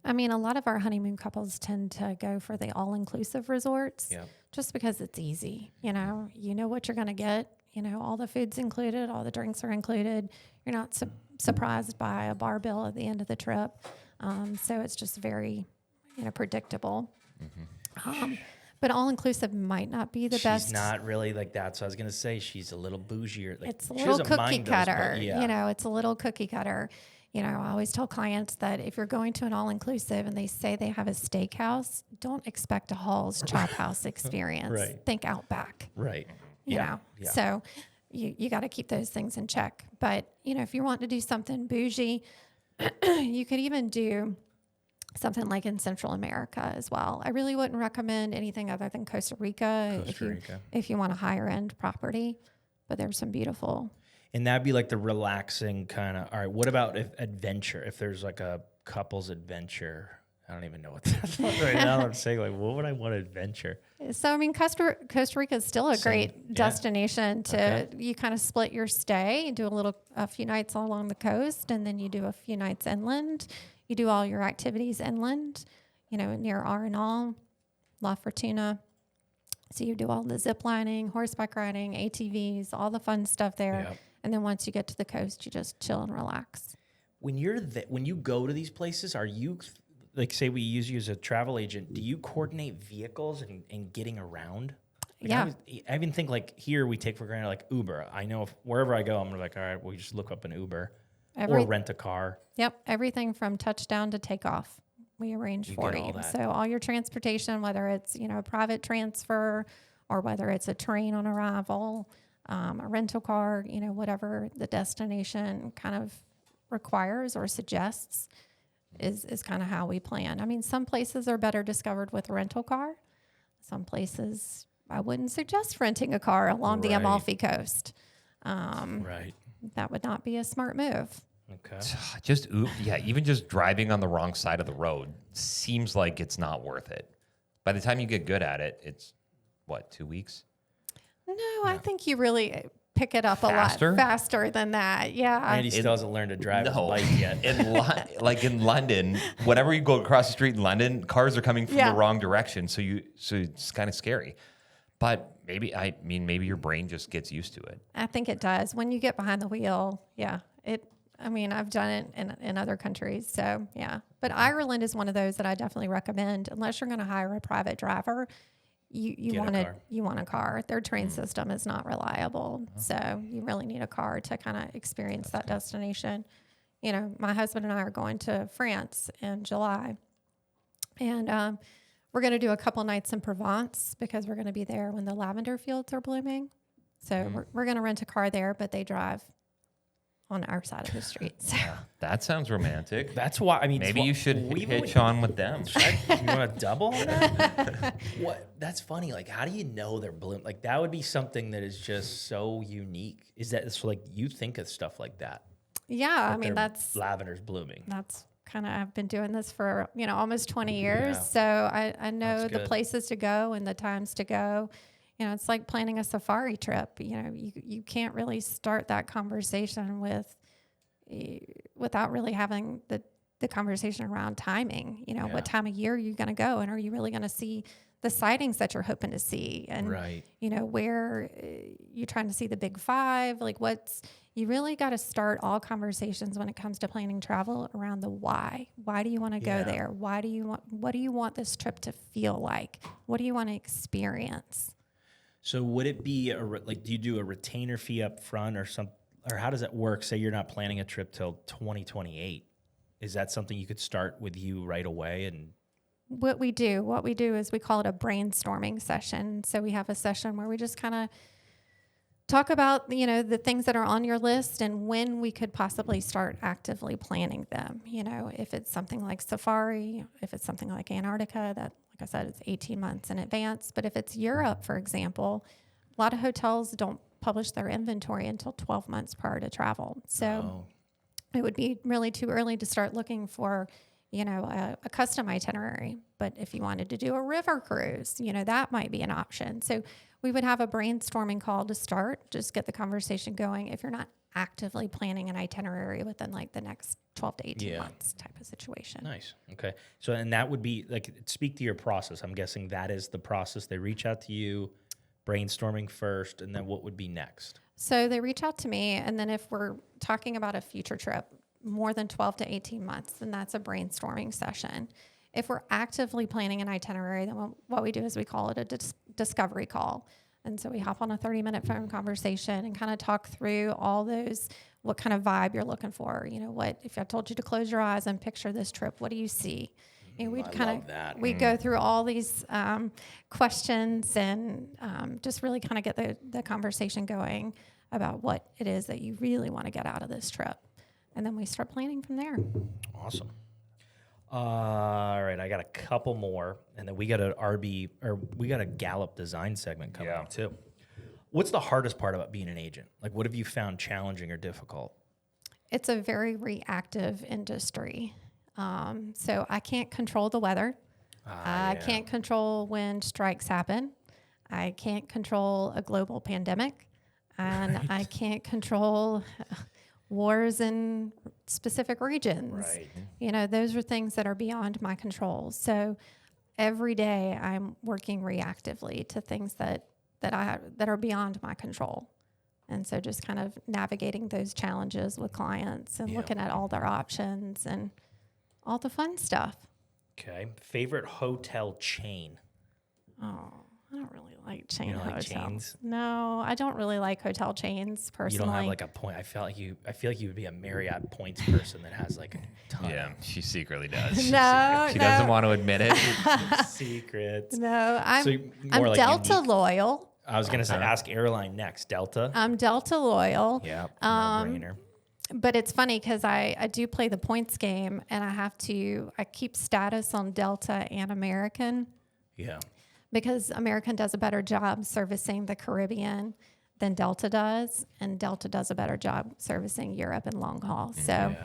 I mean, a lot of our honeymoon couples tend to go for the all-inclusive resorts, just because it's easy. You know what you're going to get. All the food's included, all the drinks are included. You're not surprised by a bar bill at the end of the trip. So it's just very, predictable. Mm-hmm. But all-inclusive might not be the best. She's not really like that. So I was going to say she's a little bougier. Like, it's a little cookie cutter. Yeah. It's a little cookie cutter. I always tell clients that if you're going to an all-inclusive and they say they have a steakhouse, don't expect a Hall's Chop House experience. Right. Think Outback. Right. You know. So you got to keep those things in check. But, if you want to do something bougie, you could even do something like in Central America as well. I really wouldn't recommend anything other than Costa Rica if you want a higher end property. But there's some beautiful. And that'd be like the relaxing kind of. All right. What about adventure? If there's like a couple's adventure, I don't even know what that's like right now. I'm saying like, what would I want to adventure? So Costa Rica is still a great destination to. You kind of split your stay. You do a few nights along the coast, and then you do a few nights inland. You do all your activities inland. Near Arenal, La Fortuna. So you do all the zip lining, horseback riding, ATVs, all the fun stuff there. Yep. And then once you get to the coast, you just chill and relax. When you go to these places, are you, like, say we use you as a travel agent, do you coordinate vehicles and getting around? Like, Yeah. I even think, like, here we take for granted, like, Uber. I know wherever I go, I'm like, all right, we'll just look up an Uber or rent a car. Yep. Everything from touchdown to takeoff, we arrange You for get all you. that. So all your transportation, whether it's, a private transfer or whether it's a train on arrival, a rental car, whatever the destination kind of requires or suggests is kind of how we plan. I mean, some places are better discovered with a rental car. Some places I wouldn't suggest renting a car along the Right. Amalfi Coast. Right. That would not be a smart move. Okay. Even just driving on the wrong side of the road seems like it's not worth it. By the time you get good at it, it's what, 2 weeks? No, I think you really pick it up Faster? a lot faster than that. Yeah. Randy still hasn't learned to drive his bike yet. In London, whenever you go across the street in London, cars are coming from Yeah. the wrong direction, so it's kind of scary. But maybe your brain just gets used to it. I think it does. When you get behind the wheel, I've done it in other countries. So, yeah. But Ireland is one of those that I definitely recommend. Unless you're going to hire a private driver, you want a car. Their train system is not reliable. So you really need a car to kind of experience that destination. My husband and I are going to France in July. And we're going to do a couple nights in Provence because we're going to be there when the lavender fields are blooming. So we're going to rent a car there, but they drive on our side of the street. So. That sounds romantic. That's why, Maybe you should hitch on with them. You want to double on that? That's funny. Like, how do you know they're bloom? Like, that would be something that is just so unique. Is that so? Like, you think of stuff like that? Yeah, That's lavender's blooming. That's kind of, I've been doing this for almost 20 years, Yeah. so I know That's the good. places to go and the times to go. It's like planning a safari trip. You can't really start that conversation without really having the conversation around timing. What time of year are you going to go, and are you really going to see the sightings that you're hoping to see? And Right. where you're trying to see the big five. Like, you really got to start all conversations when it comes to planning travel around the why. Why do you want to go there? What do you want this trip to feel like? What do you want to experience? So would it be do you do a retainer fee up front or how does that work? Say you're not planning a trip till 2028. Is that something you could start with you right away? And What we do is we call it a brainstorming session. So we have a session where we just kind of talk about, the things that are on your list and when we could possibly start actively planning them. If it's something like safari, if it's something like Antarctica, that, like I said, it's 18 months in advance. But if it's Europe, for example, a lot of hotels don't publish their inventory until 12 months prior to travel. So it would be really too early to start looking for, a custom itinerary. But if you wanted to do a river cruise, that might be an option. So we would have a brainstorming call to start, just get the conversation going if you're not actively planning an itinerary within like the next 12 to 18 months type of situation. Nice. Okay. So, and that would be speak to your process. I'm guessing that is the process. They reach out to you, brainstorming first, and then what would be next? So they reach out to me, and then if we're talking about a future trip, more than 12 to 18 months, then that's a brainstorming session. If we're actively planning an itinerary, then what we do is we call it a discovery call. And so we hop on a 30-minute phone conversation and kind of talk through all those, what kind of vibe you're looking for. If I told you to close your eyes and picture this trip, what do you see? We'd we'd go through all these questions and just really kind of get the conversation going about what it is that you really want to get out of this trip. And then we start planning from there. Awesome. All right, I got a couple more, and then we got a Gallup design segment coming up too. What's the hardest part about being an agent? Like, what have you found challenging or difficult? It's a very reactive industry. So I can't control the weather. I can't control when strikes happen. I can't control a global pandemic. And I can't control wars in specific regions. Right. Those are things that are beyond my control. So every day I'm working reactively to things that are beyond my control. And so just kind of navigating those challenges with clients and looking at all their options and all the fun stuff. Okay. Favorite hotel chain? Oh, I don't really like chain You don't like hotels. chains? No, I don't really like hotel chains personally. You don't have like a point. I feel like you would be a Marriott points person that has like a ton Yeah, she secretly does. No, She doesn't want to admit it. of secrets. No, I'm more like Delta unique. loyal. I was gonna say ask airline next. Delta. I'm Delta loyal. Yeah. No-brainer. But it's funny because I do play the points game, and I keep status on Delta and American Yeah. because American does a better job servicing the Caribbean than Delta does, and Delta does a better job servicing Europe and long haul. So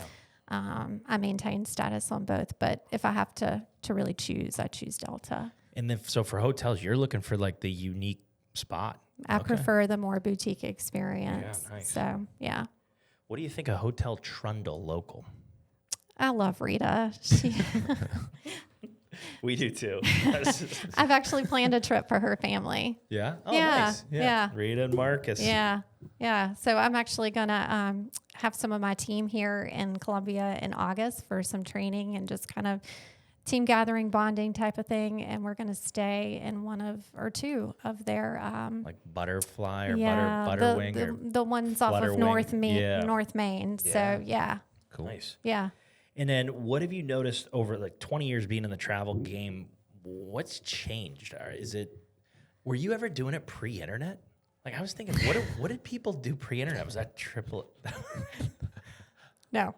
I maintain status on both, but if I have to really choose, I choose Delta. And then so for hotels, you're looking for like the unique spot. I prefer the more boutique experience. Yeah, nice. So, yeah. What do you think of Hotel Trundle local? I love Rita. She, We do too. I've actually planned a trip for her family. Yeah. Oh, Yeah, nice. yeah. Rita and Marcus. Yeah. Yeah. So I'm actually going to have some of my team here in Columbia in August for some training and just kind of team gathering, bonding type of thing. And we're going to stay in one of or two of their Like Butterfly or yeah, Butterwing the, or the ones off of Flutterwing. North Main. So yeah. Cool. nice. Yeah. And then what have you noticed over like 20 years being in the travel game? What's changed? Were you ever doing it pre-internet? Like I was thinking, what did people do pre-internet? Was that triple? No.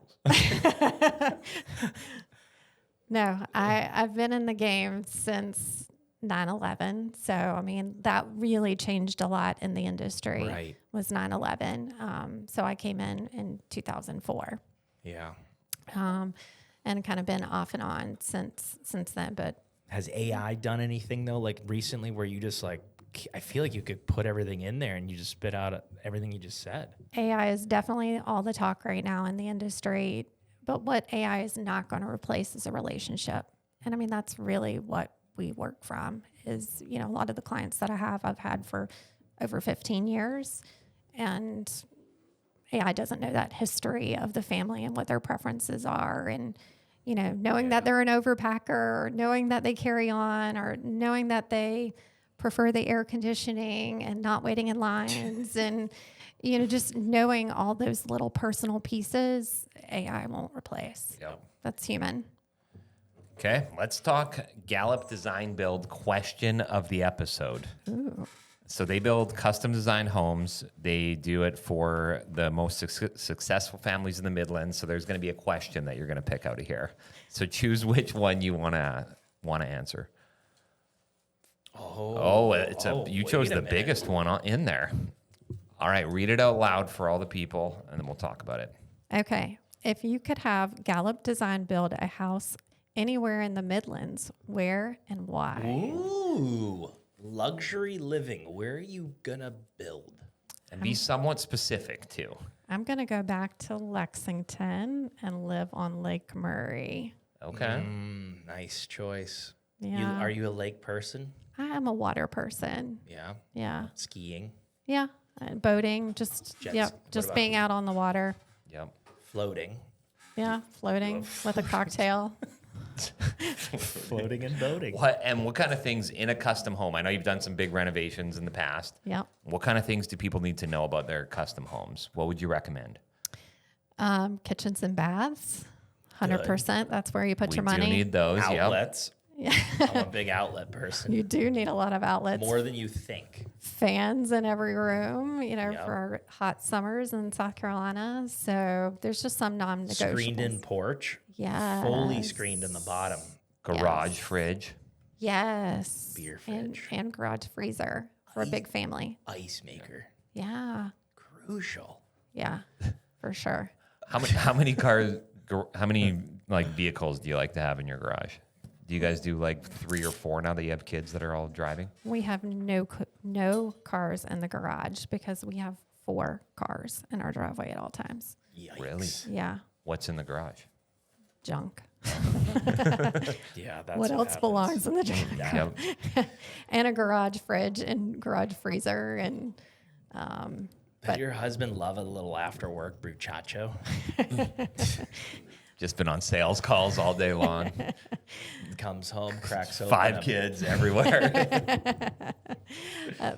No, I've been in the game since 9/11. So, I mean, that really changed a lot in the industry. Right. Was 9/11. So I came in 2004. Yeah. And kind of been off and on since then. But Has AI done anything though? Like recently, where you just like, I feel like you could put everything in there and you just spit out everything you just said. AI is definitely all the talk right now in the industry. But what AI is not going to replace is a relationship. And I mean, that's really what we work from is, a lot of the clients that I've had for over 15 years. And AI doesn't know that history of the family and what their preferences are. And, knowing that they're an overpacker or knowing that they carry on or knowing that they prefer the air conditioning and not waiting in lines and, just knowing all those little personal pieces, AI won't replace. Yep. That's human. Okay, let's talk Gallup Design Build question of the episode. Ooh. So they build custom designed homes. They do it for the most successful families in the Midlands. So there's going to be a question that you're going to pick out of here. So choose which one you want to answer. You chose the biggest one in there. All right, read it out loud for all the people, and then we'll talk about it. Okay. If you could have Gallup Design build a house anywhere in the Midlands, where and why? Ooh, luxury living. Where are you gonna build? And be somewhat specific, too. I'm going to go back to Lexington and live on Lake Murray. Okay. Nice choice. Yeah. Are you a lake person? I am a water person. Yeah. Yeah. Skiing, Yeah. Boating, just What about- being out on the water. Yep. floating. Yeah, floating with a cocktail. Floating and boating. What kind of things in a custom home? I know you've done some big renovations in the past. Yep. What kind of things do people need to know about their custom homes? What would you recommend? Kitchens and baths, 100%. That's where you put your We money. do need those. Yep. Outlets. I'm a big outlet person. You do need a lot of outlets. More than you think. Fans in every room, Yep. for hot summers in South Carolina. So there's just some non-negotiables. Screened in porch. Yes. Fully screened in the bottom. Garage, fridge. Yes. Beer fridge. And garage freezer for a big family. Ice maker. Yeah. Crucial. Yeah, for sure. How many cars? How many vehicles do you like to have in your garage? Do you guys do 3 or 4 now that you have kids that are all driving? We have no cars in the garage because we have 4 cars in our driveway at all times. Yikes. Really? Yeah. What's in the garage? junk. Yeah, that's What else happens. belongs in the junk? Yep. And a garage fridge and garage freezer and Does your husband love a little after work bruchacho? Just been on sales calls all day long. Comes home, cracks open 5 kids everywhere.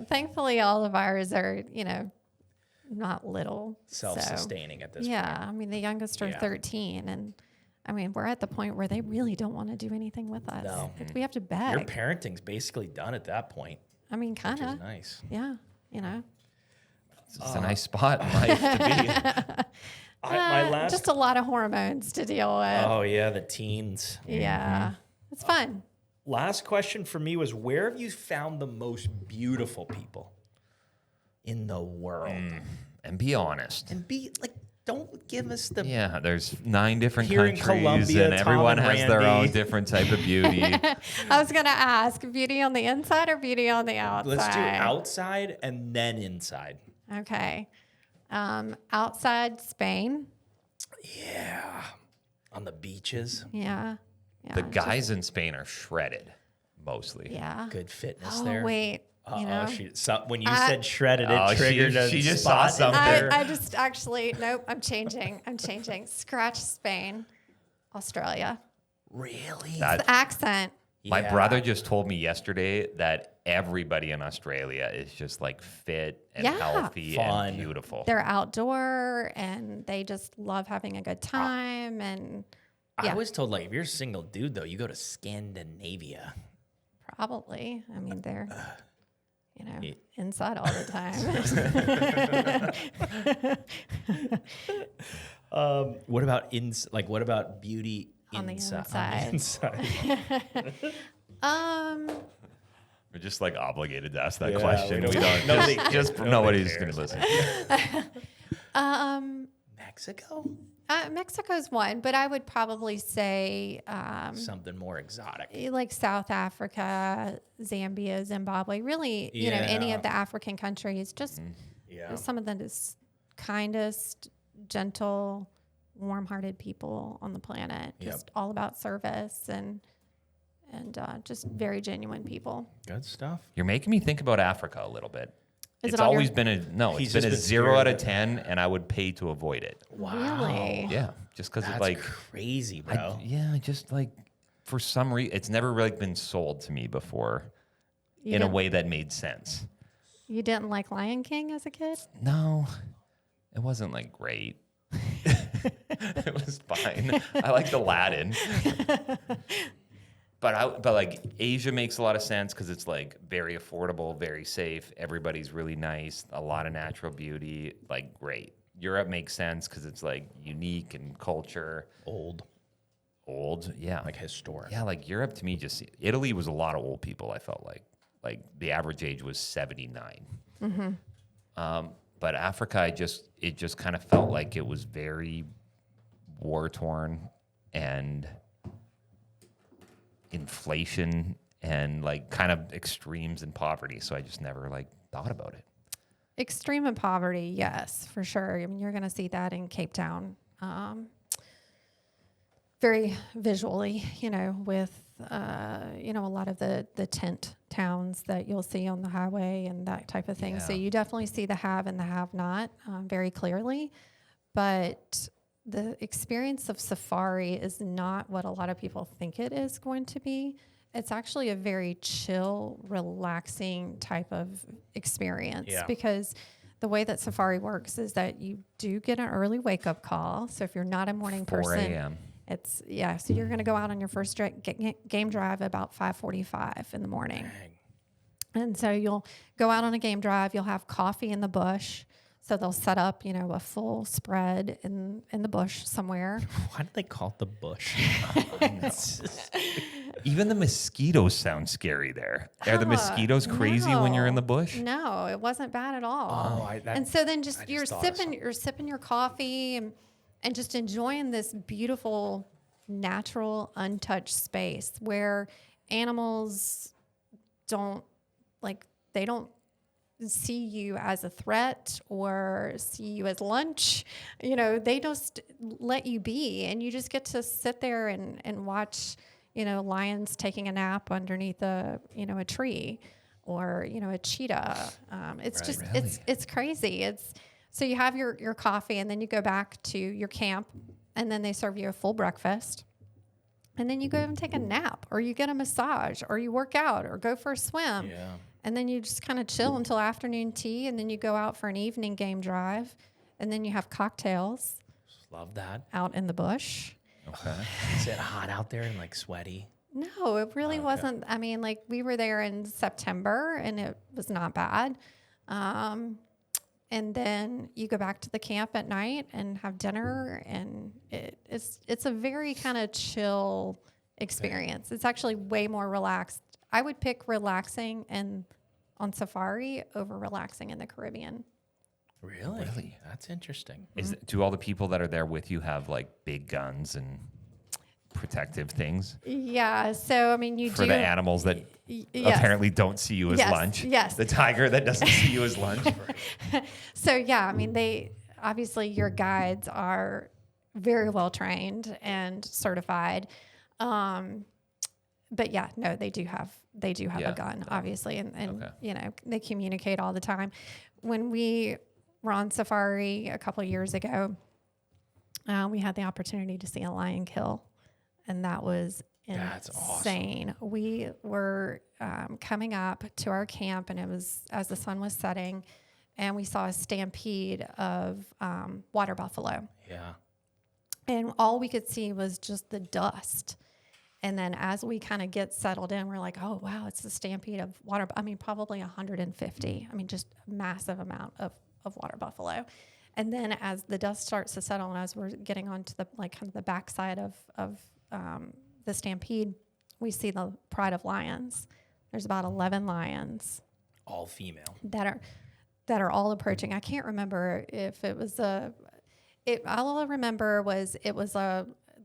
thankfully all of ours are, not little. so- self-sustaining at this Yeah, point. I mean, the youngest are Yeah. 13, and I mean, we're at the point where they really don't want to do anything with us. No. We have to beg. Your parenting's basically done at that point, I mean, which kind is of. nice. Yeah, It's a nice spot in life to My last. just a lot of hormones to deal with. Oh yeah, the teens. Yeah, it's fun. Last question for me was, where have you found the most beautiful people in the world? be. And be honest. And be like, don't give us the Yeah, there's 9 different Here in countries, Colombia, and Tom everyone and has their Randy. own different type of beauty. I was gonna ask, beauty on the inside or beauty on the outside? Let's do outside and then inside. Okay. Outside Spain. Yeah. On the beaches. Yeah. Yeah. The guys in Spain are shredded, mostly. Yeah. Good fitness Oh there. wait. When you said shredded, it Oh, triggered she a just saw spot in something. there. I just actually nope. I'm changing. Scratch Spain, Australia. Really? That- Accent. My Yeah. brother just told me yesterday that everybody in Australia is just like fit and Yeah. healthy Fun. and beautiful. They're outdoor and they just love having a good time. And I yeah. was told, like, if you're a single dude, though, you go to Scandinavia. probably, I mean, they're Yeah. inside all the time. What about what about beauty On the inside? inside. We're just like obligated to ask that Yeah, question. we We don't- don't. nobody just cares. nobody's Nobody going to cares. listen. Mexico? Mexico's one, but I would probably say Something more exotic. like South Africa, Zambia, Zimbabwe, really, any Yeah. of the African countries, just Yeah. some of the kindest, gentle, warm-hearted people on the planet. Yep. Just all about service and just very genuine people. Good stuff. You're making me think about Africa a little bit. Is It's it on your- always been He's it's just been a been 0 out scared of of it. 10, and I would pay to avoid it. Wow. Really? Yeah, just because That's of like, crazy, bro. just like for some reason, it's never really been sold to me before You in a didn't- way that made sense. You didn't like Lion King as a kid? No, it wasn't like great. It was fine. I liked Aladdin. But like Asia makes a lot of sense because it's like very affordable, very safe. Everybody's really nice, a lot of natural beauty, like great. Europe makes sense because it's like unique and culture, Old, yeah. like historic. Yeah, like Europe to me Italy was a lot of old people. I felt like the average age was 79. But Africa, it just kind of felt like it was very war torn and inflation and like kind of extremes in poverty. So I just never like thought about it. Extreme in poverty, yes, for sure. I mean, you're going to see that in Cape Town, very visually, with a lot of the tent towns that you'll see on the highway and that type of thing. So Yeah. you definitely see the have and the have not very clearly. But the experience of safari is not what a lot of people think it is going to be. It's actually a very chill, relaxing type of experience because the way that safari works is that you do get an early wake-up call. So if you're not a morning 4 person, a.m. so you're going to go out on your first game drive about 5:45 in the morning. And so you'll go out on a game drive. You'll have coffee in the bush. So they'll set up, a full spread in the bush somewhere. Why did they call it the bush? Even the mosquitoes sound scary there. Are the mosquitoes crazy when you're in the bush? No, it wasn't bad at all. And so then you're sipping your coffee and just enjoying this beautiful, natural, untouched space where animals don't see you as a threat or see you as lunch. They just let you be, and you just get to sit there and watch, lions taking a nap underneath a tree, or, a cheetah. It's Right. just, Really? it's crazy. So you have your coffee, and then you go back to your camp, and then they serve you a full breakfast. And then you go and take a nap, or you get a massage, or you work out, or go for a swim. Yeah. And then you just kind of chill until afternoon tea, and then you go out for an evening game drive, and then you have cocktails Love that. out in the bush. Okay. Is it hot out there and like sweaty? No, it really wasn't. I mean, like, we were there in September, and it was not bad. And then you go back to the camp at night and have dinner, and it's a very kind of chill experience. It's actually way more relaxed. I would pick relaxing on safari over relaxing in the Caribbean. Really? That's interesting. Do all the people that are there with you have like big guns and protective things Yeah. So, I mean, you for do. the animals that Yes. apparently don't see you as Yes, lunch? yes. The tiger that doesn't see you as lunch? So, yeah, I mean, obviously your guides are very well trained and certified. But yeah, no, they do have Yeah. a gun, obviously. And Okay. they communicate all the time. When we were on safari a couple of years ago, we had the opportunity to see a lion kill, and that was That's insane. We were coming up to our camp, and it was as the sun was setting, and we saw a stampede of water buffalo. Yeah. And all we could see was just the dust. And then as we kind of get settled in, we're like, oh, wow, it's a stampede of water. I mean, probably 150. I mean, just a massive amount of water buffalo. And then as the dust starts to settle, and as we're getting onto the kind of the backside of the stampede, we see the pride of lions. There's about 11 lions All female. that are all approaching. I can't remember if it was all I remember was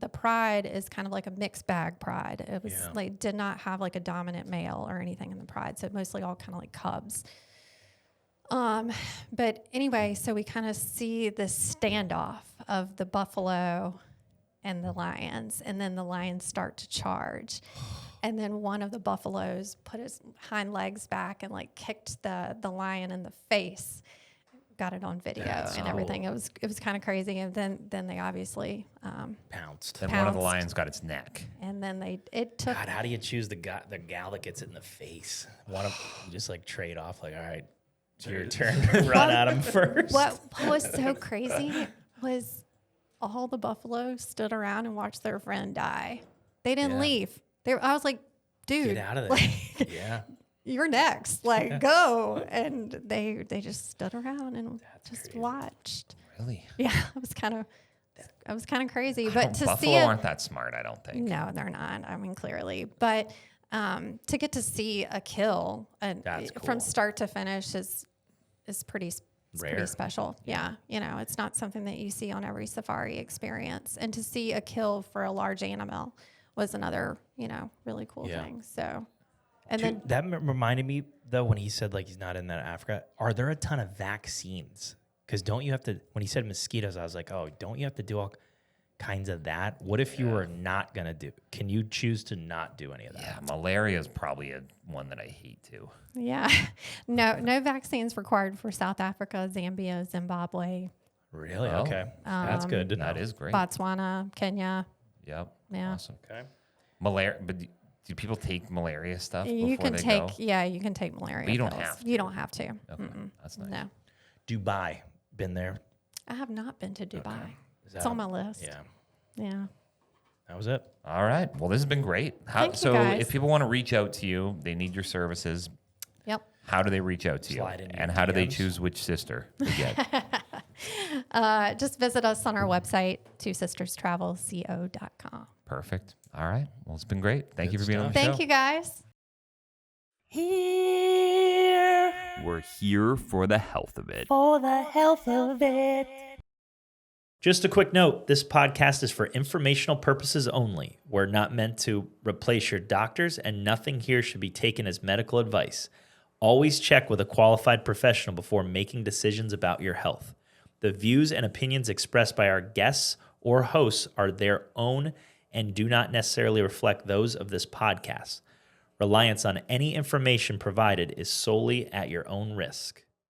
the pride is kind of like a mixed bag pride. It was like did not have like a dominant male or anything in the pride. So mostly all kind of like cubs. But anyway, so we kind of see this standoff of the buffalo and the lions, and then the lions start to charge. And then one of the buffaloes put his hind legs back and like kicked the lion in the face. Got it on video and everything. It was kind of crazy. And then they obviously Pounced. Then one of the Pounced. lions got its neck. and then it took God, how do you choose the gal that gets it in the face? One of you just like trade off, like, all right, it's your turn to run at him first. what was so crazy was all the buffaloes stood around and watched their friend die. They didn't leave. I was like, dude, Get out of there. like, Yeah. you're next. Like, go. And they just stood around and just watched. Really? Yeah, it was kind of crazy. But to Buffalo see it, aren't that smart, I don't think. no, they're not. I mean, clearly, but to get to see a kill That's from cool. start to finish is pretty Rare. special. Yeah, it's not something that you see on every safari experience. And to see a kill for a large animal was another, really cool thing. So, and then That reminded me though when he said like he's not in that Africa. Are there a ton of vaccines? Because don't you have to? When he said mosquitoes, I was like, oh, don't you have to do all kinds of that? What if you were not gonna do? Can you choose to not do any of that? Yeah, malaria is probably one that I hate too. yeah, no vaccines required for South Africa, Zambia, Zimbabwe, Really? Oh. Okay, that's good to know. That is great. Botswana, Kenya. Yep. Yeah. Awesome. Okay. Malaria, but do people take malaria stuff You before can they take, go? you can take malaria But you don't pills. have to. You don't have to. Okay, that's nice. No, Dubai. Been there? I have not been to Dubai. Is It's that on my list. Yeah. Yeah. That was it. All right. Well, this has been great. Thank you, So guys. if people want to reach out to you, they need your services. Yep. How do they reach out to you? Slide into And your how do they DMs. choose which sister to get? Just visit us on our website, twosisterstravelco.com. Perfect. All right. Well, it's been great. Thank you for being on the Thank show. you, guys. Here We're here for the health of it. for the health of it. Just a quick note, this podcast is for informational purposes only. We're not meant to replace your doctors, and nothing here should be taken as medical advice. Always check with a qualified professional before making decisions about your health. The views and opinions expressed by our guests or hosts are their own and do not necessarily reflect those of this podcast. Reliance on any information provided is solely at your own risk.